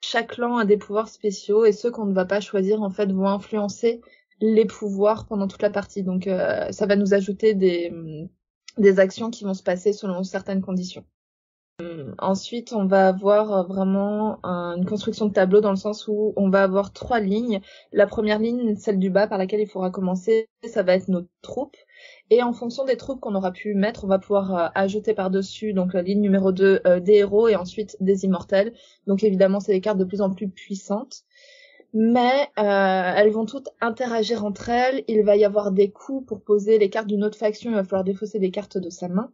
[SPEAKER 1] chaque clan a des pouvoirs spéciaux et ceux qu'on ne va pas choisir en fait vont influencer les pouvoirs pendant toute la partie. Donc ça va nous ajouter des actions qui vont se passer selon certaines conditions. Ensuite, on va avoir vraiment une construction de tableau dans le sens où on va avoir 3 lignes. La première ligne, celle du bas par laquelle il faudra commencer, ça va être nos troupes. Et en fonction des troupes qu'on aura pu mettre, on va pouvoir ajouter par-dessus donc la ligne numéro 2 des héros et ensuite des immortels. Donc évidemment, c'est des cartes de plus en plus puissantes. Mais elles vont toutes interagir entre elles. Il va y avoir des coups pour poser les cartes d'une autre faction. Il va falloir défausser des cartes de sa main.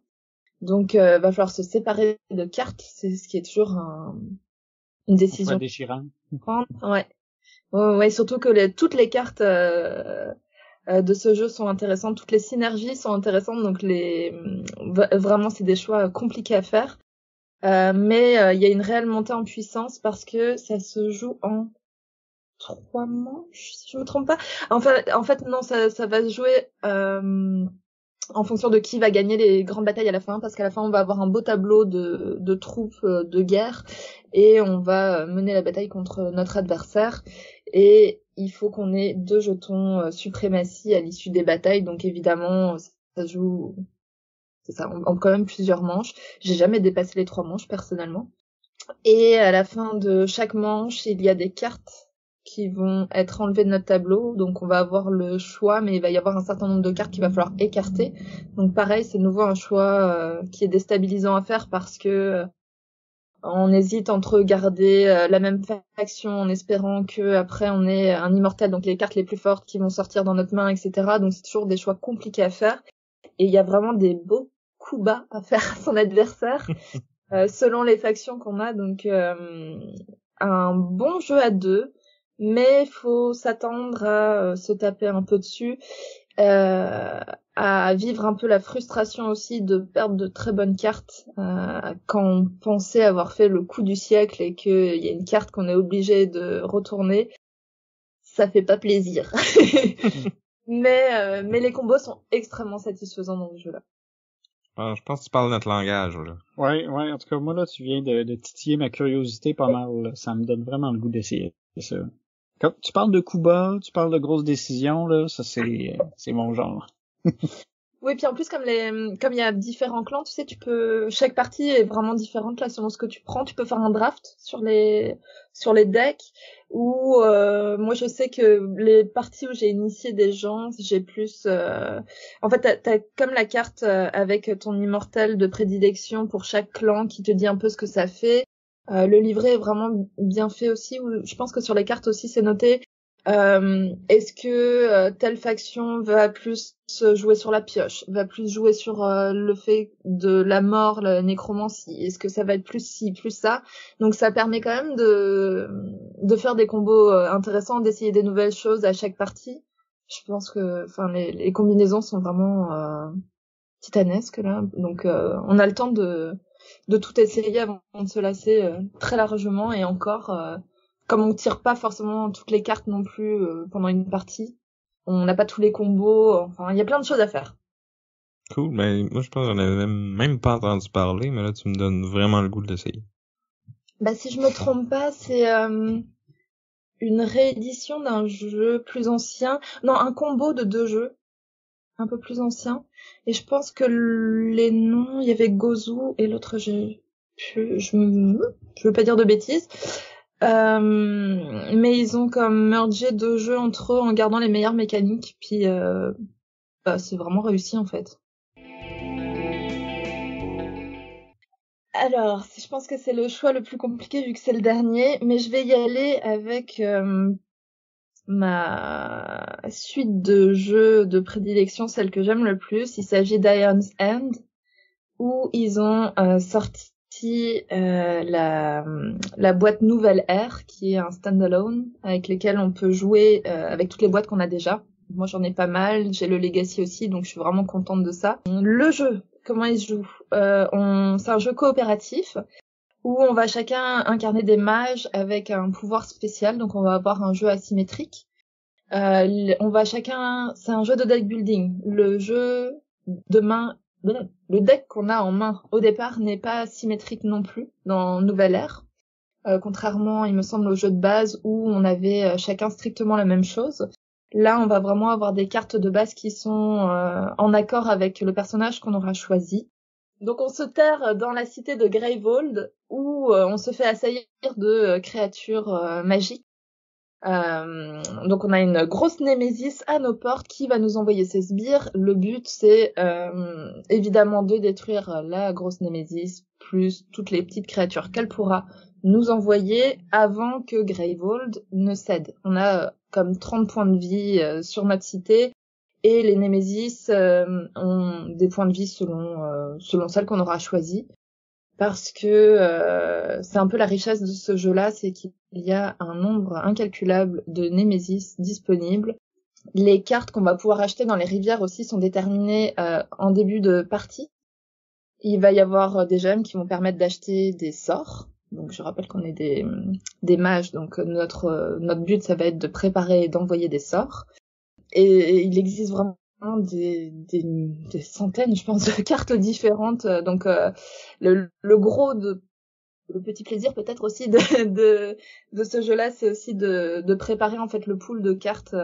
[SPEAKER 1] Donc va falloir se séparer de cartes. C'est ce qui est toujours une décision
[SPEAKER 3] déchirante.
[SPEAKER 1] Ouais, surtout que toutes les cartes de ce jeu sont intéressantes, toutes les synergies sont intéressantes, donc vraiment c'est des choix compliqués à faire. Mais il y a une réelle montée en puissance parce que ça se joue en 3 manches, si je me trompe pas. En fait non, ça va se jouer en fonction de qui va gagner les grandes batailles à la fin, parce qu'à la fin on va avoir un beau tableau de troupes de guerre et on va mener la bataille contre notre adversaire, et il faut qu'on ait 2 jetons suprématie à l'issue des batailles, donc évidemment ça joue, c'est ça, en quand même plusieurs manches. J'ai jamais dépassé les 3 manches personnellement, et à la fin de chaque manche il y a des cartes qui vont être enlevées de notre tableau, donc on va avoir le choix, mais il va y avoir un certain nombre de cartes qu'il va falloir écarter. Donc pareil, c'est de nouveau un choix qui est déstabilisant à faire, parce que on hésite entre garder la même faction en espérant que après on ait un immortel, donc les cartes les plus fortes qui vont sortir dans notre main, etc. Donc c'est toujours des choix compliqués à faire, et il y a vraiment des beaux coups bas à faire à son adversaire selon les factions qu'on a. Donc un bon jeu à 2, mais faut s'attendre à se taper un peu dessus, à vivre un peu la frustration aussi de perdre de très bonnes cartes quand on pensait avoir fait le coup du siècle et qu'il y a une carte qu'on est obligé de retourner. Ça fait pas plaisir. mais les combos sont extrêmement satisfaisants dans ce jeu-là.
[SPEAKER 2] Je pense que tu parles notre langage, là.
[SPEAKER 3] Ouais, en tout cas, moi, là, tu viens de titiller ma curiosité pas mal, là. Ça me donne vraiment le goût d'essayer ça. Quand tu parles de coups bas, tu parles de grosses décisions, là, ça, c'est mon genre.
[SPEAKER 1] Oui, puis en plus, comme il y a différents clans, tu sais, chaque partie est vraiment différente, là, selon ce que tu prends. Tu peux faire un draft sur les decks, ou, moi, je sais que les parties où j'ai initié des gens, j'ai plus, en fait, t'as comme la carte avec ton immortel de prédilection pour chaque clan qui te dit un peu ce que ça fait. Le livret est vraiment bien fait aussi, où je pense que sur les cartes aussi, c'est noté. Est-ce que telle faction va plus jouer sur la pioche, va plus jouer sur le fait de la mort, la nécromancie? Est-ce que ça va être plus ci, plus ça? Donc ça permet quand même de faire des combos intéressants, d'essayer des nouvelles choses à chaque partie. Je pense que les combinaisons sont vraiment titanesques là. Donc on a le temps de tout essayer avant de se lasser très largement, et encore comme on tire pas forcément toutes les cartes non plus pendant une partie, on n'a pas tous les combos, enfin il y a plein de choses à faire.
[SPEAKER 2] Cool, mais moi je pense que j'en avais même pas entendu parler, mais là tu me donnes vraiment le goût de l'essayer.
[SPEAKER 1] Bah si je me trompe pas, c'est une réédition d'un jeu plus ancien, non, un combo de 2 jeux un peu plus anciens, et je pense que les noms, il y avait Gozu et l'autre je veux pas dire de bêtises. Mais ils ont comme mergé 2 jeux entre eux en gardant les meilleures mécaniques, puis c'est vraiment réussi en fait. Alors, je pense que c'est le choix le plus compliqué vu que c'est le dernier, mais je vais y aller avec ma suite de jeux de prédilection, celle que j'aime le plus. Il s'agit d'Ion's End, où ils ont sorti la boîte Nouvelle Ère, qui est un standalone avec lesquels on peut jouer avec toutes les boîtes qu'on a déjà. Moi j'en ai pas mal, j'ai le Legacy aussi, donc je suis vraiment contente de ça. Le jeu, comment il se joue? C'est un jeu coopératif où on va chacun incarner des mages avec un pouvoir spécial, donc on va avoir un jeu asymétrique. C'est un jeu de deck building. Le deck qu'on a en main au départ n'est pas symétrique non plus dans Nouvelle Ère. Contrairement, il me semble, au jeu de base où on avait chacun strictement la même chose. Là, on va vraiment avoir des cartes de base qui sont en accord avec le personnage qu'on aura choisi. Donc on se terre dans la cité de Greyvold où on se fait assaillir de créatures magiques. Donc on a une grosse némésis à nos portes qui va nous envoyer ses sbires. Le but c'est évidemment de détruire la grosse némésis plus toutes les petites créatures qu'elle pourra nous envoyer avant que Greyvold ne cède. On a comme 30 points de vie sur notre cité, et les némésis ont des points de vie selon celle qu'on aura choisie. Parce que c'est un peu la richesse de ce jeu-là, c'est qu'il y a un nombre incalculable de némésis disponibles, Les cartes qu'on va pouvoir acheter dans les rivières aussi sont déterminées en début de partie. Il va y avoir des gemmes qui vont permettre d'acheter des sorts. Donc je rappelle qu'on est des mages, donc notre but ça va être de préparer et d'envoyer des sorts. Et il existe vraiment des centaines, je pense, de cartes différentes. Donc le gros le petit plaisir peut-être aussi de ce jeu-là, c'est aussi de préparer en fait le pool de cartes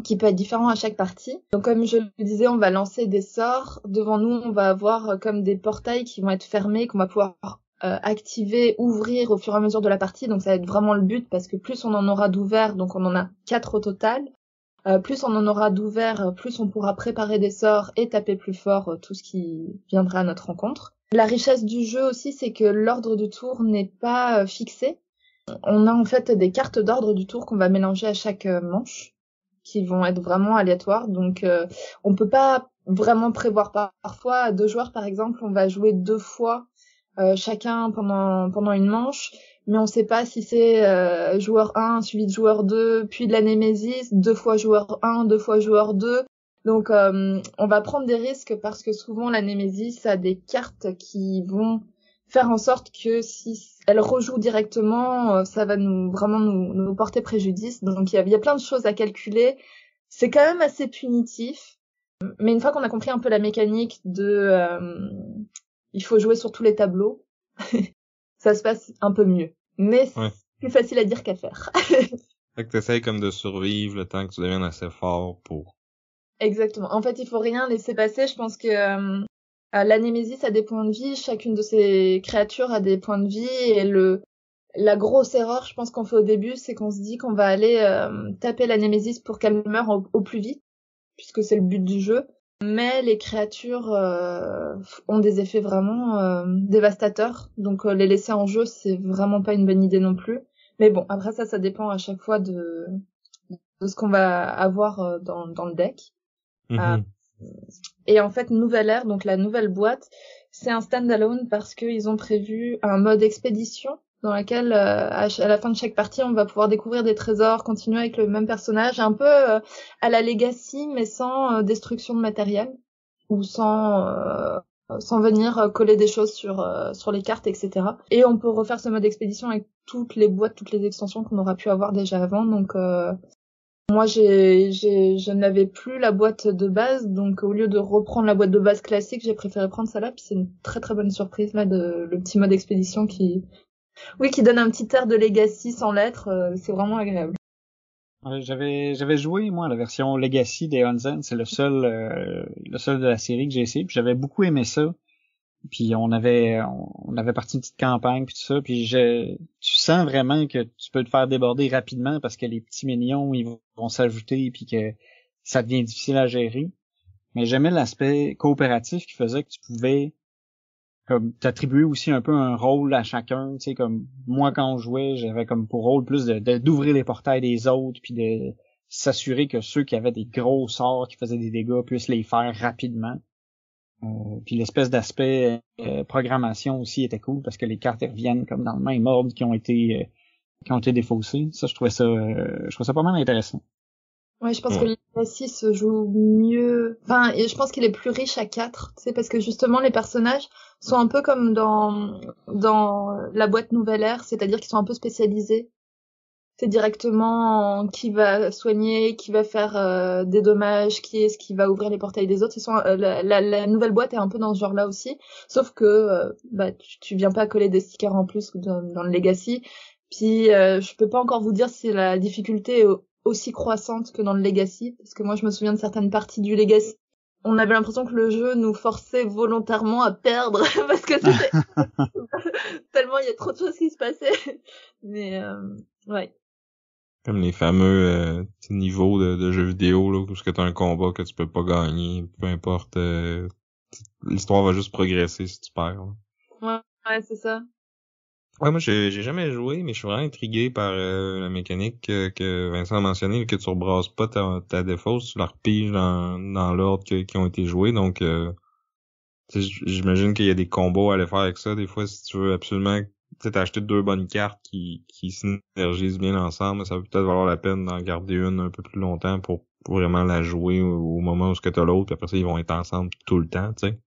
[SPEAKER 1] qui peut être différent à chaque partie. Donc comme je le disais, on va lancer des sorts. Devant nous, on va avoir comme des portails qui vont être fermés, qu'on va pouvoir activer, ouvrir au fur et à mesure de la partie. Donc ça va être vraiment le but, parce que plus on en aura d'ouverts, donc on en a 4 au total, plus on en aura d'ouverts, plus on pourra préparer des sorts et taper plus fort tout ce qui viendra à notre rencontre. La richesse du jeu aussi, c'est que l'ordre du tour n'est pas fixé. On a en fait des cartes d'ordre du tour qu'on va mélanger à chaque manche, qui vont être vraiment aléatoires. Donc on peut pas vraiment prévoir. Parfois, à 2 joueurs par exemple, on va jouer 2 fois chacun pendant une manche, mais on sait pas si c'est joueur 1 suivi de joueur 2, puis de la Némésis, 2 fois joueur 1, 2 fois joueur 2. Donc on va prendre des risques, parce que souvent la Némésis a des cartes qui vont faire en sorte que si elle rejoue directement, ça va nous porter préjudice. Donc il y a plein de choses à calculer. C'est quand même assez punitif. Mais une fois qu'on a compris un peu la mécanique il faut jouer sur tous les tableaux, ça se passe un peu mieux. Mais c'est plus facile à dire qu'à faire.
[SPEAKER 2] Fait que t'essayes comme de survivre le temps que tu deviennes assez fort pour...
[SPEAKER 1] Exactement. En fait, il faut rien laisser passer. Je pense que la Némésis a des points de vie, chacune de ces créatures a des points de vie, et la grosse erreur, je pense, qu'on fait au début, c'est qu'on se dit qu'on va aller taper la Némésis pour qu'elle meure au plus vite, puisque c'est le but du jeu. Mais les créatures ont des effets vraiment dévastateurs, donc les laisser en jeu, c'est vraiment pas une bonne idée non plus. Mais bon, après ça dépend à chaque fois de ce qu'on va avoir dans le deck.
[SPEAKER 2] Mm-hmm.
[SPEAKER 1] Et en fait, Nouvelle Ère, donc la nouvelle boîte, c'est un standalone parce qu'ils ont prévu un mode expédition dans laquelle, à la fin de chaque partie, on va pouvoir découvrir des trésors, continuer avec le même personnage, un peu à la Legacy, mais sans destruction de matériel, ou sans venir coller des choses sur les cartes, etc. Et on peut refaire ce mode expédition avec toutes les boîtes, toutes les extensions qu'on aura pu avoir déjà avant. Donc moi, je n'avais plus la boîte de base, donc au lieu de reprendre la boîte de base classique, j'ai préféré prendre celle-là. Puis c'est une très très bonne surprise là, le petit mode expédition qui donne un petit air de Legacy sans lettres. C'est vraiment agréable.
[SPEAKER 3] J'avais joué moi à la version Legacy des Onzen, c'est le seul de la série que j'ai essayé, puis j'avais beaucoup aimé ça. Puis on avait parti une petite campagne puis tout ça, puis tu sens vraiment que tu peux te faire déborder rapidement parce que les petits minions ils vont s'ajouter puis que ça devient difficile à gérer. Mais j'aimais l'aspect coopératif qui faisait que tu pouvais comme t'attribuer aussi un peu un rôle à chacun, tu sais, comme moi quand je jouais, j'avais comme pour rôle plus d'ouvrir les portails des autres puis de s'assurer que ceux qui avaient des gros sorts qui faisaient des dégâts puissent les faire rapidement. Puis l'espèce d'aspect programmation aussi était cool parce que les cartes reviennent comme dans le même ordre qui ont été défaussées. Ça, je trouvais ça pas mal intéressant.
[SPEAKER 1] Ouais, je pense que Legacy se joue mieux. Enfin, et je pense qu'il est plus riche à 4, tu sais, parce que justement les personnages sont un peu comme dans la boîte Nouvelle Ère, c'est-à-dire qu'ils sont un peu spécialisés. C'est directement qui va soigner, qui va faire des dommages, qui est-ce qui va ouvrir les portails des autres. Ils sont la nouvelle boîte est un peu dans ce genre-là aussi, sauf que tu viens pas coller des stickers en plus dans le Legacy. Puis je peux pas encore vous dire si la difficulté est aussi croissante que dans le Legacy, parce que moi je me souviens de certaines parties du Legacy. On avait l'impression que le jeu nous forçait volontairement à perdre parce que c'était tellement il y a trop de choses qui se passaient. Mais ouais.
[SPEAKER 2] Comme les fameux niveaux de jeux vidéo là, où t'as un combat que tu peux pas gagner, peu importe, l'histoire va juste progresser si tu perds.
[SPEAKER 1] Là. Ouais, c'est ça.
[SPEAKER 2] Ouais, moi j'ai jamais joué, mais je suis vraiment intrigué par la mécanique que Vincent a mentionné, que tu rebrasses pas ta défausse, tu la repiges dans l'ordre qui ont été joués, donc j'imagine qu'il y a des combos à aller faire avec ça, des fois si tu veux absolument t'as acheté 2 bonnes cartes qui synergisent bien ensemble, ça peut peut-être valoir la peine d'en garder une un peu plus longtemps pour vraiment la jouer au moment où ce que t'as l'autre, puis après ça, ils vont être ensemble tout le temps, tu sais.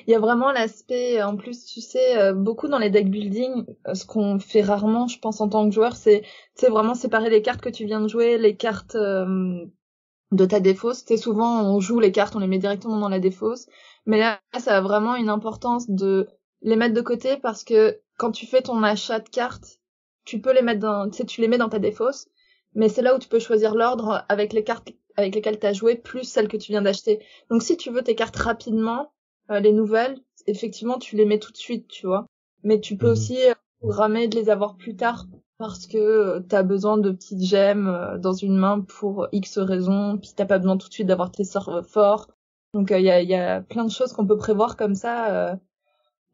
[SPEAKER 1] Il y a vraiment l'aspect, en plus, tu sais, beaucoup dans les deck building, ce qu'on fait rarement, je pense, en tant que joueur, c'est, tu sais, vraiment séparer les cartes que tu viens de jouer, les cartes de ta défausse. Tu sais, souvent, on joue les cartes, on les met directement dans la défausse. Mais là, ça a vraiment une importance de les mettre de côté parce que quand tu fais ton achat de cartes, tu peux les mettre tu sais, tu les mets dans ta défausse. Mais c'est là où tu peux choisir l'ordre avec les cartes avec lesquelles tu as joué, plus celles que tu viens d'acheter. Donc, si tu veux tes cartes rapidement, les nouvelles, effectivement, tu les mets tout de suite, tu vois. Mais tu peux aussi programmer de les avoir plus tard parce que t'as besoin de petites gemmes dans une main pour X raisons, puis t'as pas besoin tout de suite d'avoir tes sorts forts. Donc il y a plein de choses qu'on peut prévoir comme ça.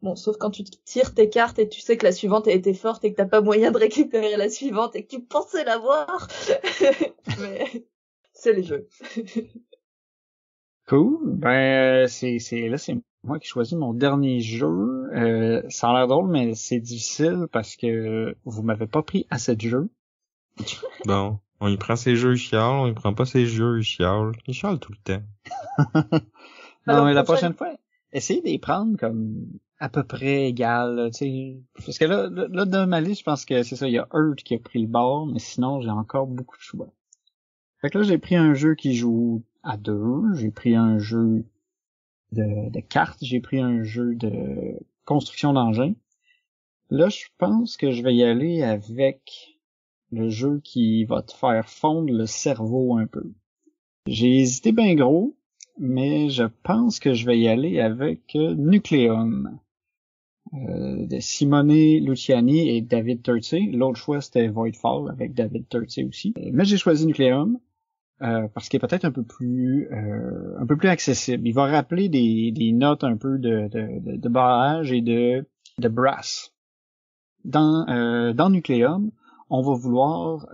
[SPEAKER 1] Bon, sauf quand tu tires tes cartes et tu sais que la suivante a été forte et que t'as pas moyen de récupérer la suivante et que tu pensais l'avoir. Mais c'est les jeux.
[SPEAKER 3] Cool. Ben c'est moi qui choisis mon dernier jeu. Ça a l'air drôle, mais c'est difficile parce que vous m'avez pas pris assez de jeux.
[SPEAKER 2] Bon, on y prend ses jeux, il chiale, on y prend pas ses jeux, il chiale. Il chiale tout le temps.
[SPEAKER 3] Non, mais la prochaine fois, essayez d'y prendre comme à peu près égal, tu sais. Parce que là, dans ma liste, je pense que c'est ça, il y a Earth qui a pris le bord, mais sinon, j'ai encore beaucoup de choix. Fait que là, j'ai pris un jeu qui joue à deux, j'ai pris un jeu de cartes, j'ai pris un jeu de construction d'engins. Là, je pense que je vais y aller avec le jeu qui va te faire fondre le cerveau un peu. J'ai hésité bien gros, mais je pense que je vais y aller avec Nucleum de Simone Luciani et David Turczi. L'autre choix, c'était Voidfall avec David Turczi aussi. Mais j'ai choisi Nucleum parce qu'il est peut-être un peu plus accessible. Il va rappeler des notes un peu de barrage et de brass. Dans Nucleum, on va vouloir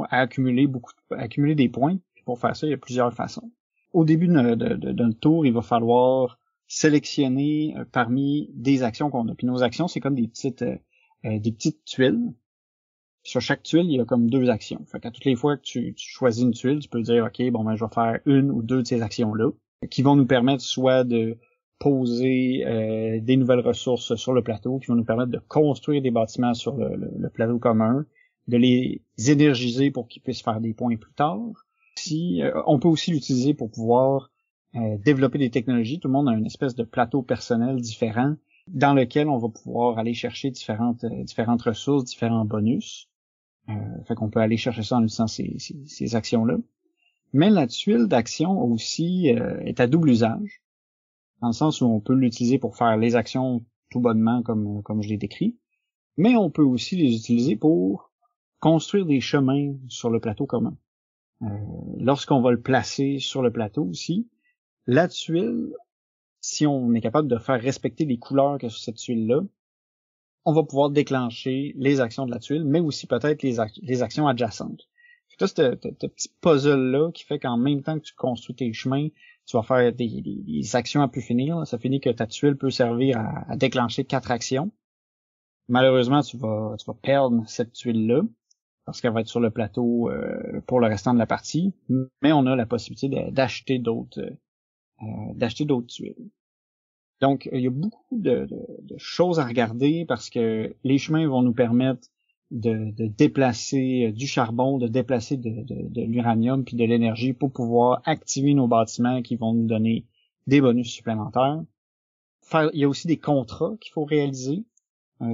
[SPEAKER 3] accumuler des points. Puis pour faire ça, il y a plusieurs façons. Au début d'un tour, il va falloir sélectionner parmi des actions qu'on a. Puis nos actions, c'est comme des petites tuiles. Sur chaque tuile, il y a comme 2 actions. Fait qu'à toutes les fois que tu choisis une tuile, tu peux dire, OK, bon, ben, je vais faire une ou 2 de ces actions-là, qui vont nous permettre soit de poser des nouvelles ressources sur le plateau, qui vont nous permettre de construire des bâtiments sur le plateau commun, de les énergiser pour qu'ils puissent faire des points plus tard. On peut aussi l'utiliser pour pouvoir développer des technologies. Tout le monde a une espèce de plateau personnel différent dans lequel on va pouvoir aller chercher différentes ressources, différents bonus. Fait qu'on peut aller chercher ça en utilisant ces actions-là. Mais la tuile d'action aussi est à double usage, dans le sens où on peut l'utiliser pour faire les actions tout bonnement comme je l'ai décrit, mais on peut aussi les utiliser pour construire des chemins sur le plateau commun. Lorsqu'on va le placer sur le plateau aussi, la tuile, si on est capable de faire respecter les couleurs que sur cette tuile-là, on va pouvoir déclencher les actions de la tuile, mais aussi peut-être les actions adjacentes. C'est ce petit puzzle-là qui fait qu'en même temps que tu construis tes chemins, tu vas faire des actions à plus finir. Ça finit que ta tuile peut servir à déclencher 4 actions. Malheureusement, tu vas perdre cette tuile-là, parce qu'elle va être sur le plateau pour le restant de la partie, mais on a la possibilité d'acheter d'autres tuiles. Donc, il y a beaucoup de choses à regarder parce que les chemins vont nous permettre de déplacer du charbon, de déplacer de l'uranium puis de l'énergie pour pouvoir activer nos bâtiments qui vont nous donner des bonus supplémentaires. Il y a aussi des contrats qu'il faut réaliser.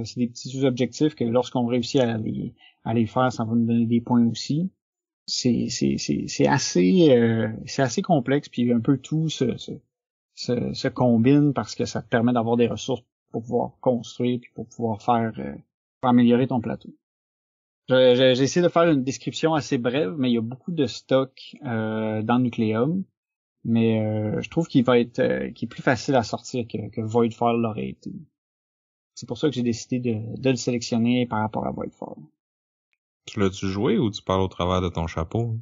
[SPEAKER 3] C'est des petits objectifs que lorsqu'on réussit à les faire, ça va nous donner des points aussi. C'est assez complexe, puis un peu tout se combine parce que ça te permet d'avoir des ressources pour pouvoir construire puis pour pouvoir pour améliorer ton plateau. J'ai essayé de faire une description assez brève, mais il y a beaucoup de stock dans Nucleum. Mais je trouve qu'il est plus facile à sortir que Voidfall l'aurait été. C'est pour ça que j'ai décidé de le sélectionner par rapport à Voidfall.
[SPEAKER 2] Tu l'as-tu joué ou tu parles au travers de ton chapeau?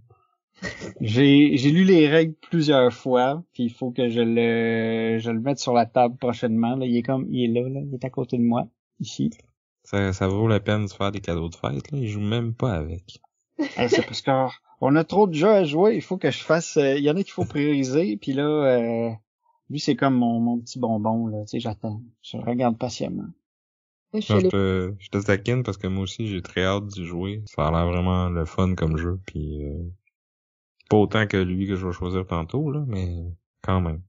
[SPEAKER 3] J'ai lu les règles plusieurs fois, puis il faut que je le mette sur la table prochainement. Là, il est là, il est à côté de moi. ici.
[SPEAKER 2] Ça vaut la peine de se faire des cadeaux de fête, là. Ils jouent même pas avec.
[SPEAKER 3] C'est parce qu'on a trop de jeux à jouer. Il faut que je fasse... Il y en a qu'il faut prioriser. Puis là, lui, c'est comme mon petit bonbon, là. Tu sais, j'attends. Je le regarde patiemment.
[SPEAKER 1] Je suis
[SPEAKER 2] Non,
[SPEAKER 1] allée...
[SPEAKER 2] je te taquine parce que moi aussi, j'ai très hâte d'y jouer. Ça a l'air vraiment le fun comme jeu. Puis pas autant que lui que je vais choisir tantôt, là, mais quand même.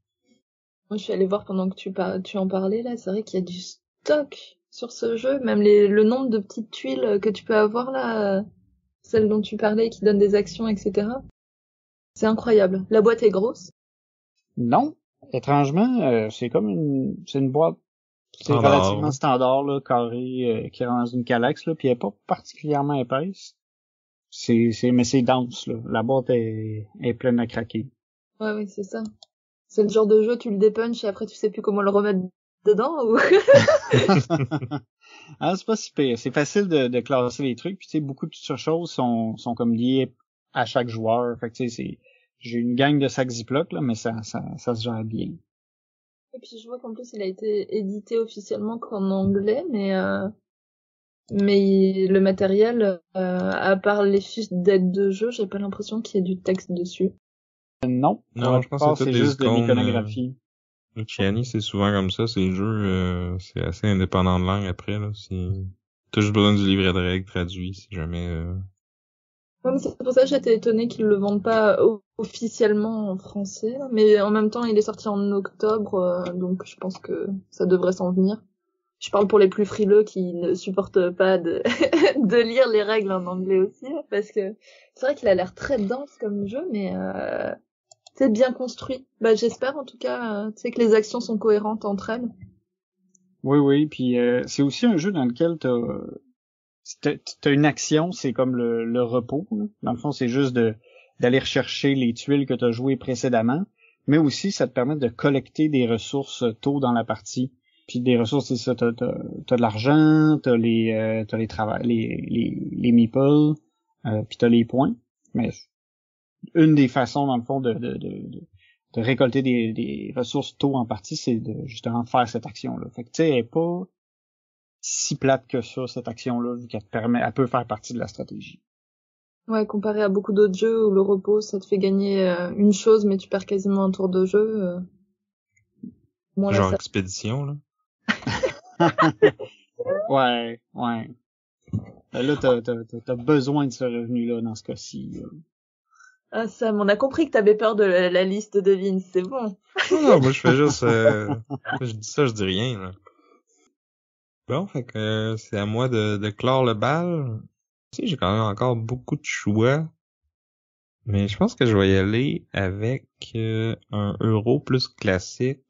[SPEAKER 1] Moi, je suis allée voir pendant que tu en parlais, là. C'est vrai qu'il y a du stock sur ce jeu. Même le nombre de petites tuiles que tu peux avoir, là. Celles dont tu parlais, qui donnent des actions, etc. C'est incroyable. La boîte est grosse.
[SPEAKER 3] Non. Étrangement, c'est une boîte, c'est
[SPEAKER 2] Standard,
[SPEAKER 3] relativement
[SPEAKER 2] là.
[SPEAKER 3] standard, là, carré, qui est dans une calax, là, puis elle est pas particulièrement épaisse. Mais c'est dense, là. La boîte est pleine à craquer.
[SPEAKER 1] Ouais, oui, c'est ça. C'est le genre de jeu, tu le dépunches et après tu sais plus comment le remettre dedans ou...
[SPEAKER 3] Ah, c'est pas si pire. C'est facile de classer les trucs, puis tu sais, beaucoup de choses sont comme liées à chaque joueur. Fait que tu sais, j'ai une gang de sacs Ziploc, là, mais ça se gère bien.
[SPEAKER 1] Et puis je vois qu'en plus il a été édité officiellement qu'en anglais, mais le matériel, à part les fiches d'aide de jeu, j'ai pas l'impression qu'il y ait du texte dessus.
[SPEAKER 3] Non, pour
[SPEAKER 2] Non,
[SPEAKER 3] la
[SPEAKER 2] je pense
[SPEAKER 3] plupart,
[SPEAKER 2] que c'est
[SPEAKER 3] c'est
[SPEAKER 2] toutes des
[SPEAKER 3] juste de
[SPEAKER 2] icônes.
[SPEAKER 3] l'iconographie.
[SPEAKER 2] Luciani, c'est souvent comme ça. Ces jeux, c'est assez indépendant de langue après, là. T'as juste besoin du livret de règles traduit, si jamais...
[SPEAKER 1] Ouais, mais c'est pour ça que j'étais étonnée qu'ils le vendent pas officiellement en français, là. Mais en même temps il est sorti en octobre, donc je pense que ça devrait s'en venir. Je parle pour les plus frileux qui ne supportent pas de, de lire les règles en anglais aussi, là, parce que c'est vrai qu'il a l'air très dense comme jeu, mais c'est bien construit. Bah j'espère en tout cas, tu sais que les actions sont cohérentes entre elles.
[SPEAKER 3] Oui, puis c'est aussi un jeu dans lequel t'as une action, c'est comme le repos, là. Dans le fond, c'est juste d'aller rechercher les tuiles que t'as jouées précédemment, mais aussi ça te permet de collecter des ressources tôt dans la partie. Puis des ressources, c'est ça, t'as de l'argent, t'as les meeples, puis t'as les points. Mais une des façons, dans le fond, de récolter des ressources tôt en partie, c'est de justement faire cette action-là. Fait que tu sais, elle est pas si plate que ça, cette action-là, vu elle peut faire partie de la stratégie.
[SPEAKER 1] Ouais, comparé à beaucoup d'autres jeux où le repos ça te fait gagner une chose, mais tu perds quasiment un tour de jeu. Bon, là,
[SPEAKER 2] Genre
[SPEAKER 1] ça...
[SPEAKER 2] expédition, là.
[SPEAKER 3] Ouais. Là, t'as besoin de ce revenu-là dans ce cas-ci.
[SPEAKER 1] Ah Sam, on a compris que t'avais peur de la liste de Vince, c'est bon.
[SPEAKER 2] Non, moi je fais juste... je dis ça, je dis rien, là. Bon, fait que c'est à moi de clore le bal. Tu sais, j'ai quand même encore beaucoup de choix. Mais je pense que je vais y aller avec un euro plus classique.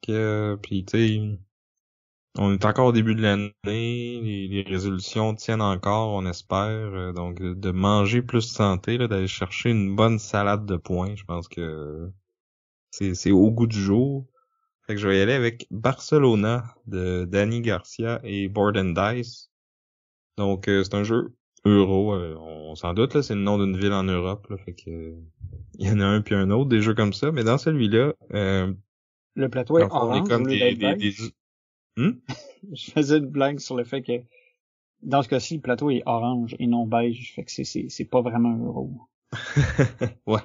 [SPEAKER 2] Puis tu sais, on est encore au début de l'année, les résolutions tiennent encore, on espère. Donc de manger plus santé, là, d'aller chercher une bonne salade de pois, je pense que c'est au goût du jour. Fait que je vais y aller avec Barcelona de Danny Garcia et Board and Dice. Donc c'est un jeu euro, on s'en doute là, c'est le nom d'une ville en Europe, là, fait que il y en a un puis un autre, des jeux comme ça, mais dans celui-là,
[SPEAKER 3] Le plateau
[SPEAKER 2] dans
[SPEAKER 3] est
[SPEAKER 2] le fond, on est
[SPEAKER 3] orange au
[SPEAKER 2] comme
[SPEAKER 3] lieu d'être beige. Je faisais une blague sur le fait que dans ce cas-ci, le plateau est orange et non beige, fait que c'est pas vraiment un euro.
[SPEAKER 2] Ouais.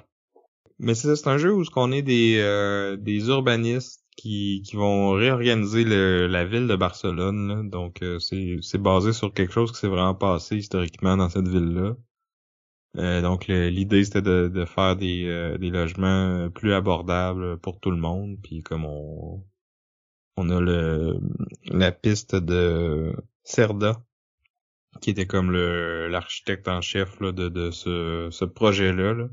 [SPEAKER 2] Mais c'est un jeu où on est des urbanistes qui vont réorganiser la ville de Barcelone, là. Donc c'est basé sur quelque chose qui s'est vraiment passé historiquement dans cette ville-là. Donc l'idée c'était de faire des logements plus abordables pour tout le monde, puis comme on a la piste de Cerda qui était comme l'architecte en chef là, de ce projet-là, là.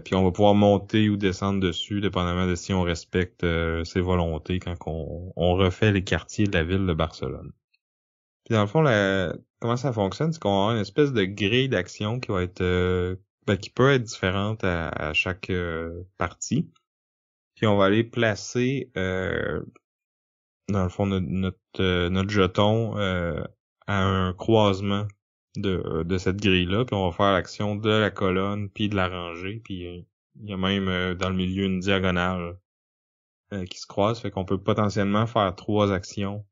[SPEAKER 2] Puis on va pouvoir monter ou descendre dessus, dépendamment de si on respecte ses volontés quand on refait les quartiers de la ville de Barcelone. Puis dans le fond, comment ça fonctionne, c'est qu'on va avoir une espèce de grille d'action qui va être qui peut être différente à chaque partie. Puis on va aller placer dans le fond notre jeton à un croisement de cette grille-là, puis on va faire l'action de la colonne, puis de la rangée, puis il y a même dans le milieu une diagonale qui se croise, fait qu'on peut potentiellement faire 3 actions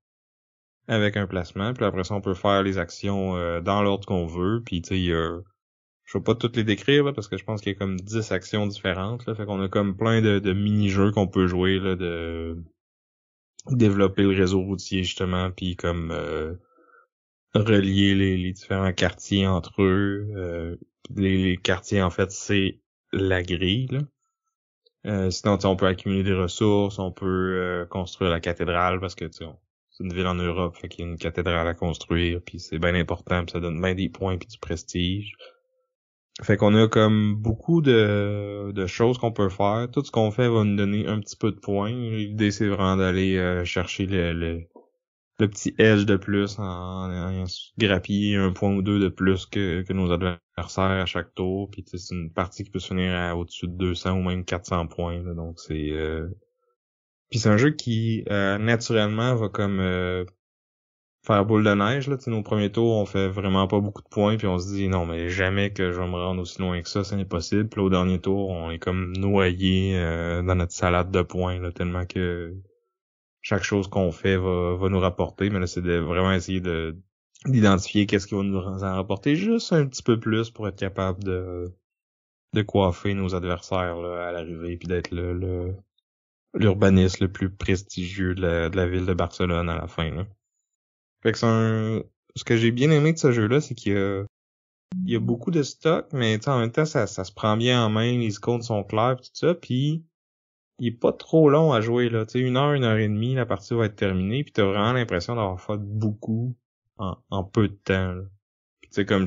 [SPEAKER 2] avec un placement, puis après ça, on peut faire les actions dans l'ordre qu'on veut, puis tu sais, je vais pas toutes les décrire, là, parce que je pense qu'il y a comme 10 actions différentes, là, fait qu'on a comme plein de mini-jeux qu'on peut jouer, là, de développer le réseau routier, justement, puis comme relier les différents quartiers entre eux. Les quartiers, en fait, c'est la grille, là. Sinon, on peut accumuler des ressources, on peut construire la cathédrale, parce que c'est une ville en Europe, fait qu'il y a une cathédrale à construire, puis c'est bien important, puis ça donne bien des points puis du prestige. Fait qu'on a comme beaucoup de choses qu'on peut faire. Tout ce qu'on fait va nous donner un petit peu de points. L'idée, c'est vraiment d'aller chercher le petit edge de plus en grappiller un point ou deux de plus que nos adversaires à chaque tour. Puis c'est une partie qui peut se finir à au-dessus de 200 ou même 400 points. Là. Donc c'est puis c'est un jeu qui naturellement va comme faire boule de neige. Là. Nos premiers tours, on fait vraiment pas beaucoup de points, puis on se dit non, mais jamais que je vais me rendre aussi loin que ça n'est possible. Puis là, au dernier tour, on est comme noyé dans notre salade de points, là, tellement que chaque chose qu'on fait va nous rapporter. Mais là, c'est de vraiment essayer d'identifier qu'est-ce qui va nous en rapporter juste un petit peu plus pour être capable de coiffer nos adversaires là, à l'arrivée, puis d'être l'urbaniste le plus prestigieux de la ville de Barcelone à la fin. Là. Fait que ce que j'ai bien aimé de ce jeu-là, c'est qu'il y a beaucoup de stock, mais en même temps, ça se prend bien en main, les icônes sont claires, tout ça, puis il est pas trop long à jouer, là. Tu sais, 1 heure et demie, la partie va être terminée, puis t'as vraiment l'impression d'avoir fait beaucoup en peu de temps, là. Puis tu sais, comme à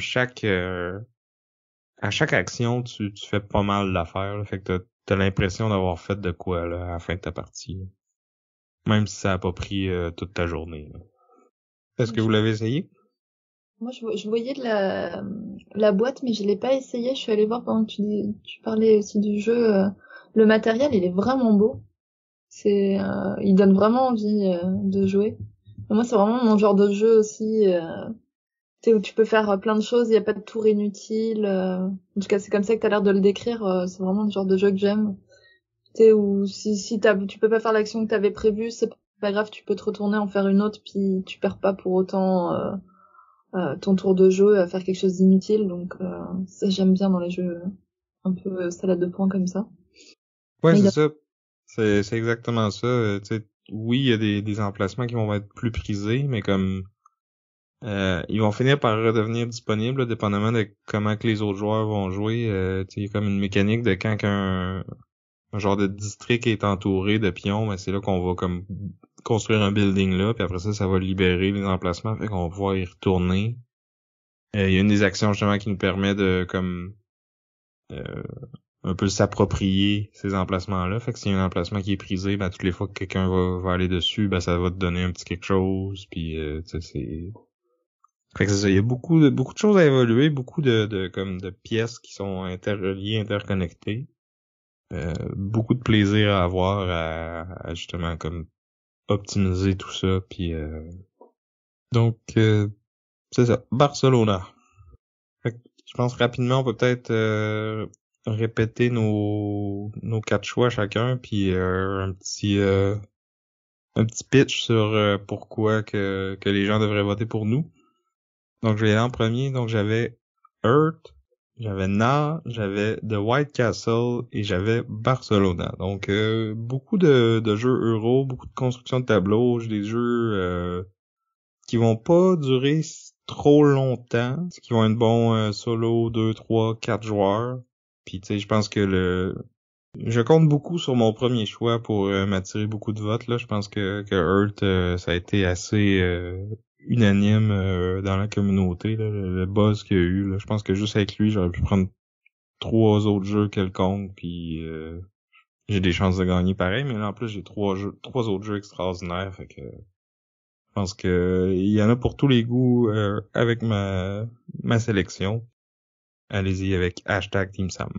[SPEAKER 2] chaque action, tu fais pas mal d'affaires, là. Fait que t'as l'impression d'avoir fait de quoi, là, à la fin de ta partie, là. Même si ça a pas pris toute ta journée, là. Est-ce que vous l'avez essayé?
[SPEAKER 1] Moi, je voyais de la boîte, mais je l'ai pas essayé. Je suis allée voir pendant que tu parlais aussi du jeu. Le matériel, il est vraiment beau. Il donne vraiment envie de jouer. Et moi, c'est vraiment mon genre de jeu aussi. Tu sais, où tu peux faire plein de choses. Il y a pas de tour inutile. En tout cas, c'est comme ça que t'as l'air de le décrire. C'est vraiment le genre de jeu que j'aime. Tu sais, où si tu peux pas faire l'action que t'avais prévue, c'est pas grave. Tu peux te retourner en faire une autre, puis tu perds pas pour autant. Ton tour de jeu à faire quelque chose d'inutile, donc ça j'aime bien dans les jeux un peu salade de points comme ça.
[SPEAKER 2] Ouais, c'est ça. C'est exactement ça. Tu sais, oui, il y a des emplacements qui vont être plus prisés, mais comme ils vont finir par redevenir disponibles, là, dépendamment de comment que les autres joueurs vont jouer. Tu sais, il y a comme une mécanique de quand un genre de district est entouré de pions, mais c'est là qu'on va comme construire un building là, puis après ça va libérer les emplacements, fait qu'on va pouvoir y retourner. Il y a une des actions justement qui nous permet de comme un peu s'approprier ces emplacements-là. Fait que s'il y a un emplacement qui est prisé, ben toutes les fois que quelqu'un va aller dessus, ben ça va te donner un petit quelque chose. Puis tu sais, c'est. Fait que c'est ça. Il y a beaucoup de choses à évoluer, beaucoup de pièces qui sont interreliées, interconnectées. Beaucoup de plaisir à avoir à justement comme optimiser tout ça. Puis donc c'est ça. Barcelona. Fait que je pense rapidement on peut peut-être répéter nos 4 choix chacun, puis un petit pitch sur pourquoi que les gens devraient voter pour nous. Donc je vais aller en premier. Donc j'avais Earth, j'avais Na, j'avais The White Castle et j'avais Barcelona. Donc beaucoup de jeux euro, beaucoup de construction de tableaux, des jeux qui vont pas durer trop longtemps, qui vont être bons solo 2, 3, 4 joueurs. Puis tu sais, je pense que je compte beaucoup sur mon premier choix pour m'attirer beaucoup de votes là. Je pense que Earth ça a été assez unanime dans la communauté là, le buzz qu'il y a eu là. Je pense que juste avec lui, j'aurais pu prendre 3 autres jeux quelconques puis j'ai des chances de gagner pareil, mais là en plus j'ai 3 autres jeux extraordinaires, fait que je pense que il y en a pour tous les goûts avec ma sélection. Allez-y avec #TeamSam.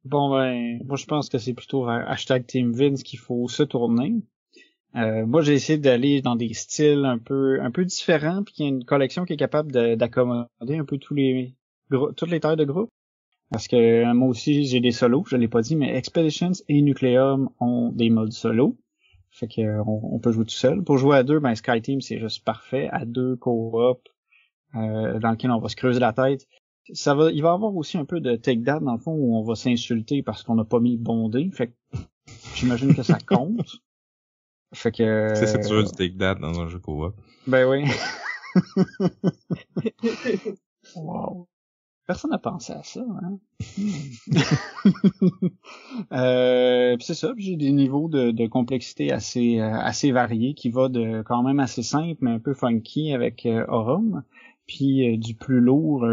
[SPEAKER 3] Bon ben, moi je pense que c'est plutôt vers #TeamVince qu'il faut se tourner. Moi j'ai essayé d'aller dans des styles un peu différents, puis qu'il y a une collection qui est capable d'accommoder un peu toutes les tailles de groupe. Parce que moi aussi j'ai des solos, je l'ai pas dit, mais Expeditions et Nucleum ont des modes solo. Fait que on peut jouer tout seul. Pour jouer à deux, ben SkyTeam c'est juste parfait. À deux, co-op, dans lequel on va se creuser la tête. Il va y avoir aussi un peu de take-down dans le fond où on va s'insulter parce qu'on n'a pas mis le bon dé. Fait que j'imagine que ça compte. Fait que
[SPEAKER 2] C'est dur du take-down dans un jeu co-op.
[SPEAKER 3] Ben oui. Wow. Personne n'a pensé à ça, hein. Puis c'est ça, puis j'ai des niveaux de complexité assez variés qui va de quand même assez simple mais un peu funky avec Aurum, puis du plus lourd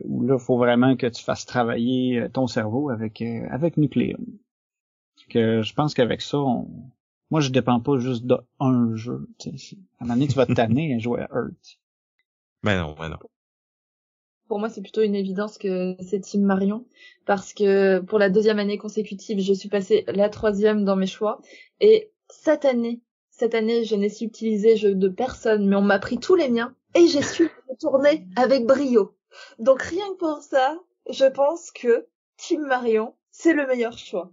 [SPEAKER 3] où là faut vraiment que tu fasses travailler ton cerveau avec Nucleum. Que je pense qu'avec ça moi je dépends pas juste d'un jeu, tu sais. À un moment donné tu vas te tanner à jouer à Earth.
[SPEAKER 2] Ben non.
[SPEAKER 1] Pour moi, c'est plutôt une évidence que c'est Team Marion, parce que pour la 2e année consécutive, je suis passée la 3e dans mes choix, et cette année, je n'ai su utiliser jeu de personne, mais on m'a pris tous les miens, et j'ai su les tourner avec brio. Donc rien que pour ça, je pense que Team Marion, c'est le meilleur choix.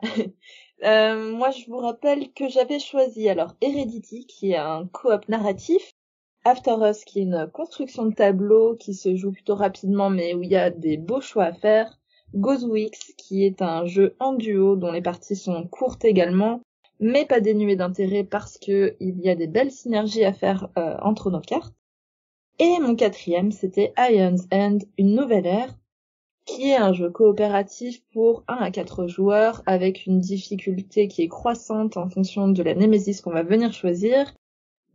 [SPEAKER 1] Moi, je vous rappelle que j'avais choisi alors Heredity, qui est un coop narratif, After Us, qui est une construction de tableau qui se joue plutôt rapidement, mais où il y a des beaux choix à faire. Ghostwix, qui est un jeu en duo dont les parties sont courtes également, mais pas dénuées d'intérêt parce que il y a des belles synergies à faire entre nos cartes. Et mon 4e, c'était Ion's End, une nouvelle ère, qui est un jeu coopératif pour 1 à 4 joueurs avec une difficulté qui est croissante en fonction de la némésis qu'on va venir choisir.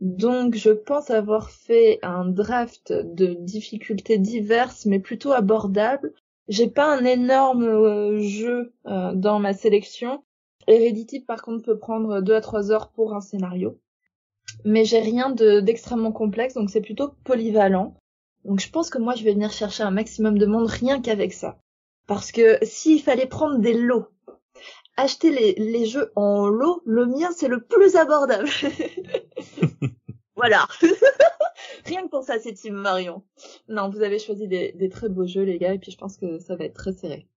[SPEAKER 1] Donc je pense avoir fait un draft de difficultés diverses mais plutôt abordables. J'ai pas un énorme jeu dans ma sélection. Heredity par contre peut prendre 2 à 3 heures pour un scénario. Mais j'ai rien d'extrêmement complexe, donc c'est plutôt polyvalent. Donc je pense que moi je vais venir chercher un maximum de monde rien qu'avec ça. Parce que s'il fallait prendre des lots, acheter les jeux en lot, le mien c'est le plus abordable. Voilà. Rien que pour ça, c'est Team Marion. Non, vous avez choisi des très beaux jeux, les gars, et puis je pense que ça va être très serré.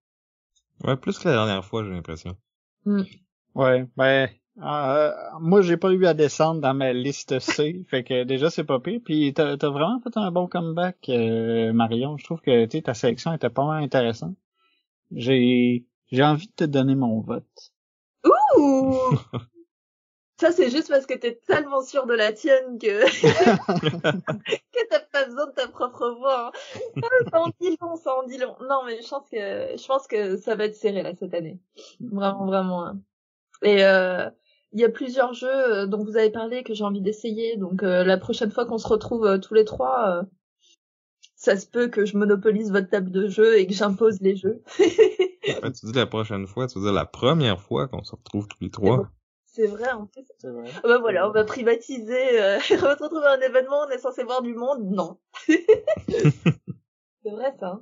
[SPEAKER 2] Ouais, plus que la dernière fois, j'ai l'impression.
[SPEAKER 3] Ouais, ben, moi j'ai pas eu à descendre dans ma liste C, fait que déjà c'est pas pire. Puis t'as vraiment fait un bon comeback, Marion. Je trouve que ta sélection était pas mal intéressante. J'ai envie de te donner mon vote.
[SPEAKER 1] Ouh! Ça, c'est juste parce que t'es tellement sûr de la tienne que que t'as pas besoin de ta propre voix. Hein. Ça en dit long. Non, mais je pense que ça va être serré, là, cette année. Vraiment, vraiment. Hein. Et il y a plusieurs jeux dont vous avez parlé que j'ai envie d'essayer. Donc, la prochaine fois qu'on se retrouve tous les trois, ça se peut que je monopolise votre table de jeu et que j'impose les jeux.
[SPEAKER 2] Ouais, tu dis la prochaine fois, tu veux dire la première fois qu'on se retrouve tous les trois.
[SPEAKER 1] C'est vrai, en plus.
[SPEAKER 3] C'est vrai.
[SPEAKER 1] Ah bah voilà, on va privatiser, on va se retrouver à un événement, on est censé voir du monde, non. C'est vrai, ça.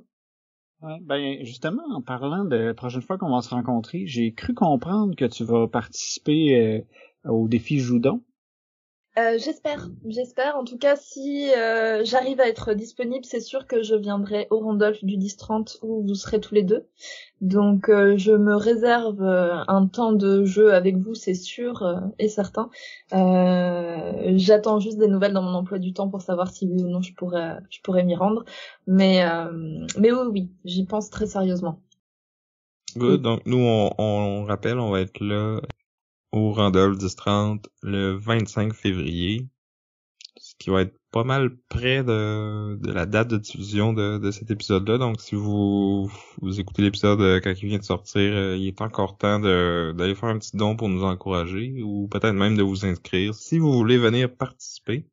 [SPEAKER 3] Ouais, ben, justement, en parlant de la prochaine fois qu'on va se rencontrer, j'ai cru comprendre que tu vas participer au défi Joudon.
[SPEAKER 1] J'espère. En tout cas, si j'arrive à être disponible, c'est sûr que je viendrai au Randolph du 10-30 où vous serez tous les deux. Donc, je me réserve un temps de jeu avec vous, c'est sûr et certain. J'attends juste des nouvelles dans mon emploi du temps pour savoir si oui ou non je pourrais m'y rendre. Mais oui, j'y pense très sérieusement.
[SPEAKER 2] Good. Donc, nous, on rappelle, on va être là au Randolph 10-30 le 25 février, ce qui va être pas mal près de la date de diffusion de cet épisode-là. Donc, si vous écoutez l'épisode quand il vient de sortir, il est encore temps d'aller faire un petit don pour nous encourager ou peut-être même de vous inscrire si vous voulez venir participer.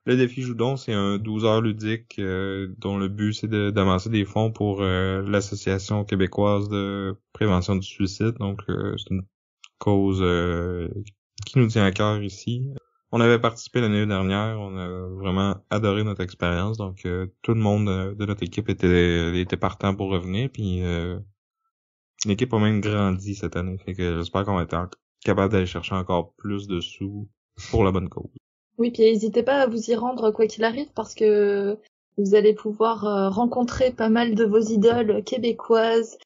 [SPEAKER 2] Le défi Joudon, c'est un 12 heures ludique dont le but c'est d'amasser des fonds pour l'Association québécoise de prévention du suicide. Donc, c'est une cause qui nous tient à cœur ici. On avait participé l'année dernière, on a vraiment adoré notre expérience, donc tout le monde de notre équipe était partant pour revenir, puis l'équipe a même grandi cette année, fait que j'espère qu'on va être capable d'aller chercher encore plus de sous pour la bonne cause.
[SPEAKER 1] Oui, puis n'hésitez pas à vous y rendre quoi qu'il arrive, parce que vous allez pouvoir rencontrer pas mal de vos idoles québécoises,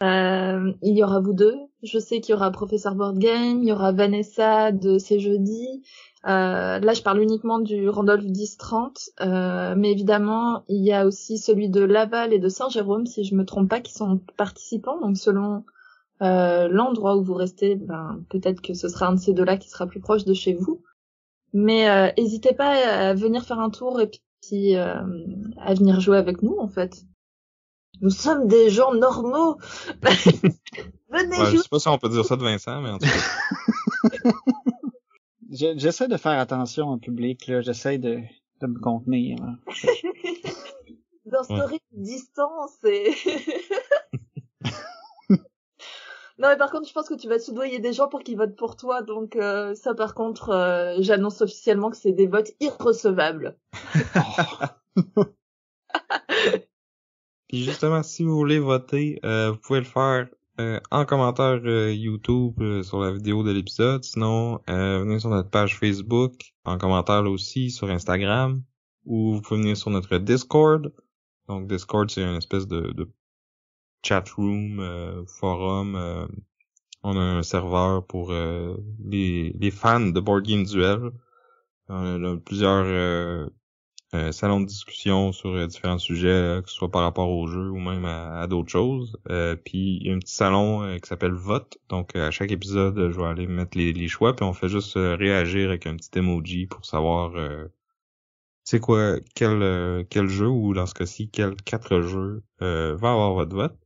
[SPEAKER 1] Il y aura vous deux. Je sais qu'il y aura Professeur Board Game, il y aura Vanessa de C'est Jeudi. Là, je parle uniquement du Randolph 10-30, mais évidemment, il y a aussi celui de Laval et de Saint-Jérôme, si je me trompe pas, qui sont participants. Donc, selon l'endroit où vous restez, peut-être que ce sera un de ces deux-là qui sera plus proche de chez vous. Mais n'hésitez pas à venir faire un tour et puis à venir jouer avec nous, en fait. Nous sommes des gens normaux. Venez jouer.
[SPEAKER 2] Je sais pas si on peut dire ça de Vincent, mais en tout cas.
[SPEAKER 3] J'essaie de faire attention au public, là. J'essaie de me contenir.
[SPEAKER 1] D'instaurer une distance et... Non, mais par contre, je pense que tu vas soudoyer des gens pour qu'ils votent pour toi. Donc ça, par contre, j'annonce officiellement que c'est des votes irrecevables.
[SPEAKER 2] Puis justement, si vous voulez voter, vous pouvez le faire en commentaire YouTube sur la vidéo de l'épisode. Sinon, venez sur notre page Facebook, en commentaire là aussi, sur Instagram. Ou vous pouvez venir sur notre Discord. Donc Discord, c'est une espèce de chat room, forum. On a un serveur pour les fans de Board Game Duel. On a plusieurs salons de discussion sur différents sujets, que ce soit par rapport au jeu ou même à d'autres choses. Puis il y a un petit salon qui s'appelle Vote. Donc à chaque épisode, je vais aller mettre les choix, puis on fait juste réagir avec un petit emoji pour savoir c'est quoi quel jeu, ou dans ce cas-ci, quels 4 jeux va avoir votre vote.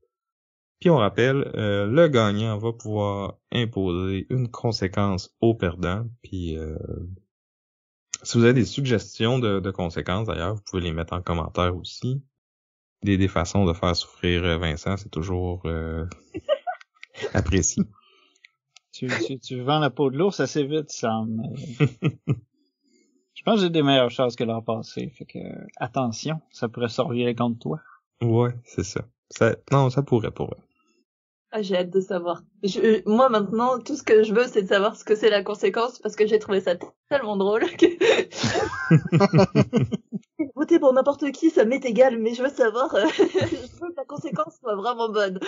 [SPEAKER 2] Puis on rappelle, le gagnant va pouvoir imposer une conséquence au perdant. Puis si vous avez des suggestions de conséquences, d'ailleurs, vous pouvez les mettre en commentaire aussi. Des façons de faire souffrir Vincent, c'est toujours apprécié.
[SPEAKER 3] Tu vends la peau de l'ours assez vite, Sam. Je pense que j'ai des meilleures choses que l'an passé. Fait que attention, ça pourrait se revirer contre toi.
[SPEAKER 2] Ouais, c'est ça. Ça pourrait.
[SPEAKER 1] Ah, j'ai hâte de savoir. Moi, maintenant, tout ce que je veux, c'est de savoir ce que c'est la conséquence, parce que j'ai trouvé ça tellement drôle que... Voter pour n'importe qui, ça m'est égal, mais je veux savoir, je veux que la conséquence soit vraiment bonne.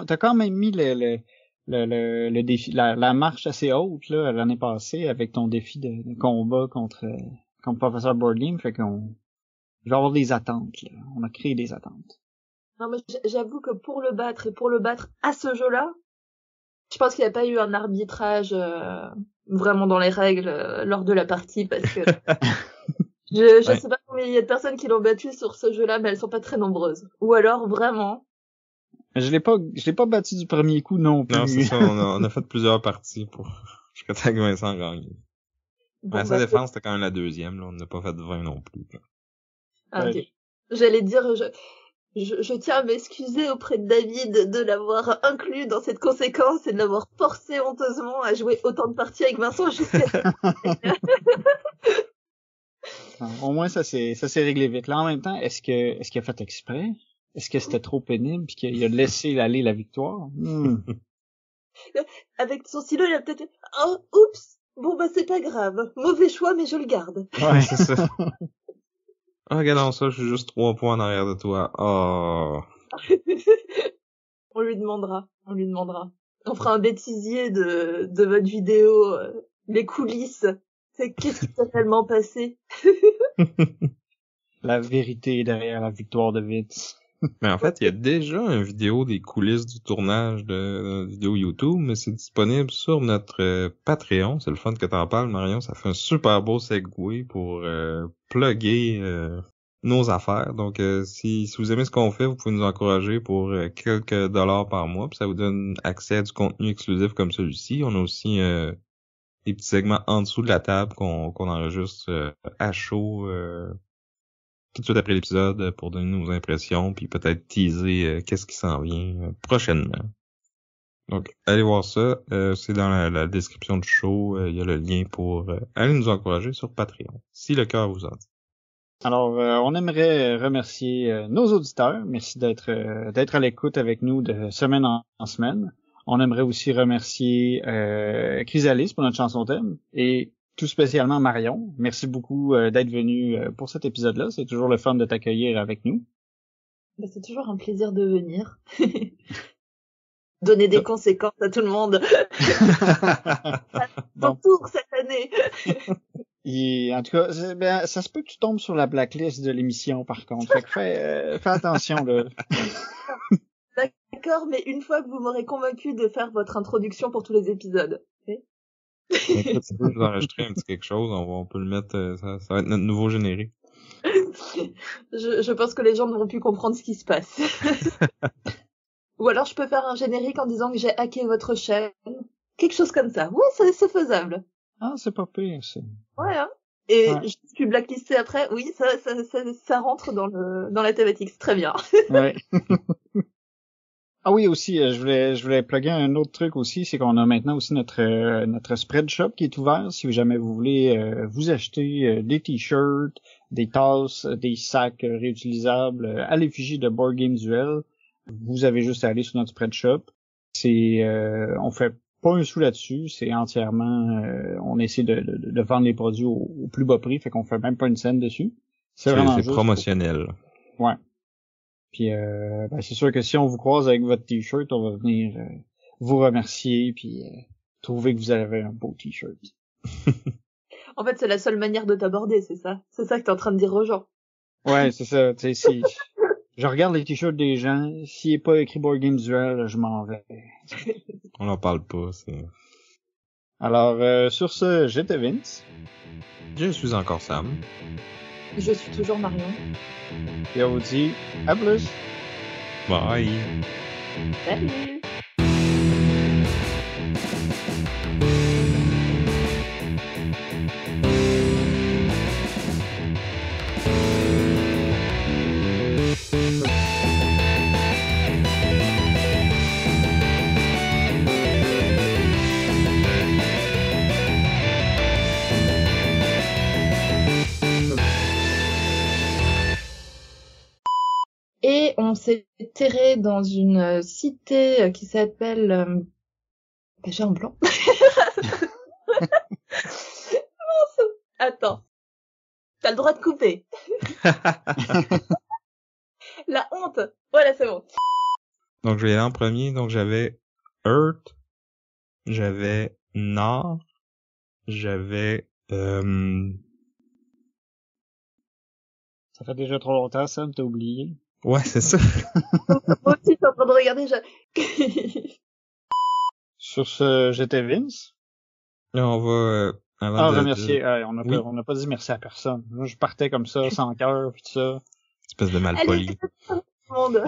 [SPEAKER 3] T'as quand même mis le défi, la marche assez haute, là, l'année passée, avec ton défi de combat contre Professeur Board Game, fait qu'on, je vais avoir des attentes, là. On a créé des attentes.
[SPEAKER 1] Non, mais j'avoue que pour le battre à ce jeu-là, je pense qu'il n'y a pas eu un arbitrage vraiment dans les règles lors de la partie, parce que je sais pas combien il y a de personnes qui l'ont battu sur ce jeu-là, mais elles sont pas très nombreuses. Ou alors vraiment.
[SPEAKER 3] Je l'ai pas battu du premier coup non plus.
[SPEAKER 2] Non, c'est ça, on a fait plusieurs parties jusqu'à temps que Vincent gagne.
[SPEAKER 1] Bon,
[SPEAKER 2] à sa défense, c'était quand même la deuxième, là. On n'a pas fait de 20 non plus. Là.
[SPEAKER 1] Ah, ok. J'allais dire, je tiens à m'excuser auprès de David de l'avoir inclus dans cette conséquence et de l'avoir forcé honteusement à jouer autant de parties avec Vincent jusqu'à...
[SPEAKER 3] Au moins, ça s'est réglé vite. Là, en même temps, est-ce qu'il a fait exprès? Est-ce que c'était trop pénible pis qu'il a laissé aller la victoire?
[SPEAKER 1] Avec son stylo, il a peut-être... Oh, oups! Bon, c'est pas grave. Mauvais choix, mais je le garde.
[SPEAKER 2] Ouais, c'est ça. Ah, regardons ça, je suis juste 3 points en arrière de toi. Oh.
[SPEAKER 1] On lui demandera. On fera un bêtisier de votre vidéo, les coulisses. C'est qu'est-ce qui s'est réellement passé?
[SPEAKER 3] La vérité derrière la victoire de Vitz.
[SPEAKER 2] Mais en fait, il y a déjà une vidéo des coulisses du tournage de vidéo YouTube, mais c'est disponible sur notre Patreon. C'est le fun que t'en parles, Marion. Ça fait un super beau segue pour plugger nos affaires. Donc, si vous aimez ce qu'on fait, vous pouvez nous encourager pour quelques dollars par mois. Puis ça vous donne accès à du contenu exclusif comme celui-ci. On a aussi des petits segments en dessous de la table qu'on enregistre à chaud tout de suite après l'épisode pour donner nos impressions, puis peut-être teaser qu'est-ce qui s'en vient prochainement. Donc, allez voir ça. C'est dans la description du show. Il y a le lien pour aller nous encourager sur Patreon, si le cœur vous en dit.
[SPEAKER 3] Alors, on aimerait remercier nos auditeurs. Merci d'être à l'écoute avec nous de semaine en semaine. On aimerait aussi remercier Chrysalis pour notre chanson thème et tout spécialement Marion. Merci beaucoup d'être venu pour cet épisode-là. C'est toujours le fun de t'accueillir avec nous.
[SPEAKER 1] Bah, c'est toujours un plaisir de venir. Donner des conséquences à tout le monde. Ton tour cette année.
[SPEAKER 3] En tout cas, ben, ça se peut que tu tombes sur la blacklist de l'émission, par contre. Fait que fais attention, là.
[SPEAKER 1] D'accord, mais une fois que vous m'aurez convaincu de faire votre introduction pour tous les épisodes. Okay.
[SPEAKER 2] Écoute, si vous enregistrer un petit quelque chose, on peut le mettre, ça va être notre nouveau générique.
[SPEAKER 1] Je pense que les gens ne vont plus comprendre ce qui se passe. Ou alors je peux faire un générique en disant que j'ai hacké votre chaîne. Quelque chose comme ça. Ouais, c'est faisable.
[SPEAKER 3] Ah, c'est pas pire, ça.
[SPEAKER 1] Ouais, hein. Et je suis blacklistée après. Oui, ça rentre dans la thématique. C'est très bien.
[SPEAKER 3] Ouais. Ah oui, aussi, je voulais plugger un autre truc aussi, c'est qu'on a maintenant aussi notre spread shop qui est ouvert. Si jamais vous voulez vous acheter des t-shirts, des tasses, des sacs réutilisables à l'effigie de Board Game Duel, vous avez juste à aller sur notre spread shop. On fait pas un sou là-dessus, c'est entièrement, on essaie de vendre les produits au plus bas prix, fait qu'on fait même pas une scène dessus.
[SPEAKER 2] C'est promotionnel.
[SPEAKER 3] Ouais. Puis ben c'est sûr que si on vous croise avec votre t-shirt, on va venir vous remercier puis trouver que vous avez un beau t-shirt.
[SPEAKER 1] En fait, c'est la seule manière de t'aborder, c'est ça? C'est ça que t'es en train de dire aux gens.
[SPEAKER 3] Ouais, c'est ça. Tu sais, je regarde les t-shirts des gens, s'il est pas écrit Board Game Duel, je m'en vais.
[SPEAKER 2] On en parle pas, c'est...
[SPEAKER 3] Alors, sur ce, j'étais Vince.
[SPEAKER 2] Je suis encore Sam.
[SPEAKER 1] Je suis toujours Marion.
[SPEAKER 3] Et on vous dit à plus.
[SPEAKER 2] Bye.
[SPEAKER 1] Salut. Et on s'est terré dans une cité qui s'appelle... J'ai un blanc. Attends. T'as le droit de couper. La honte. Voilà, c'est bon.
[SPEAKER 2] Donc, je vais aller en premier. Donc, j'avais Earth. J'avais Nord. J'avais...
[SPEAKER 3] Ça fait déjà trop longtemps, Sam, t'as oublié.
[SPEAKER 2] Ouais, c'est ça.
[SPEAKER 1] Moi aussi, t'es en train de regarder.
[SPEAKER 3] Sur ce, j'étais Vince.
[SPEAKER 2] Là, on va...
[SPEAKER 3] remercier. On n'a pas dit merci à personne. Moi, je partais comme ça, sans cœur, pis tout ça.
[SPEAKER 2] Espèce de malpoli.
[SPEAKER 1] Allez, c'est tout le monde.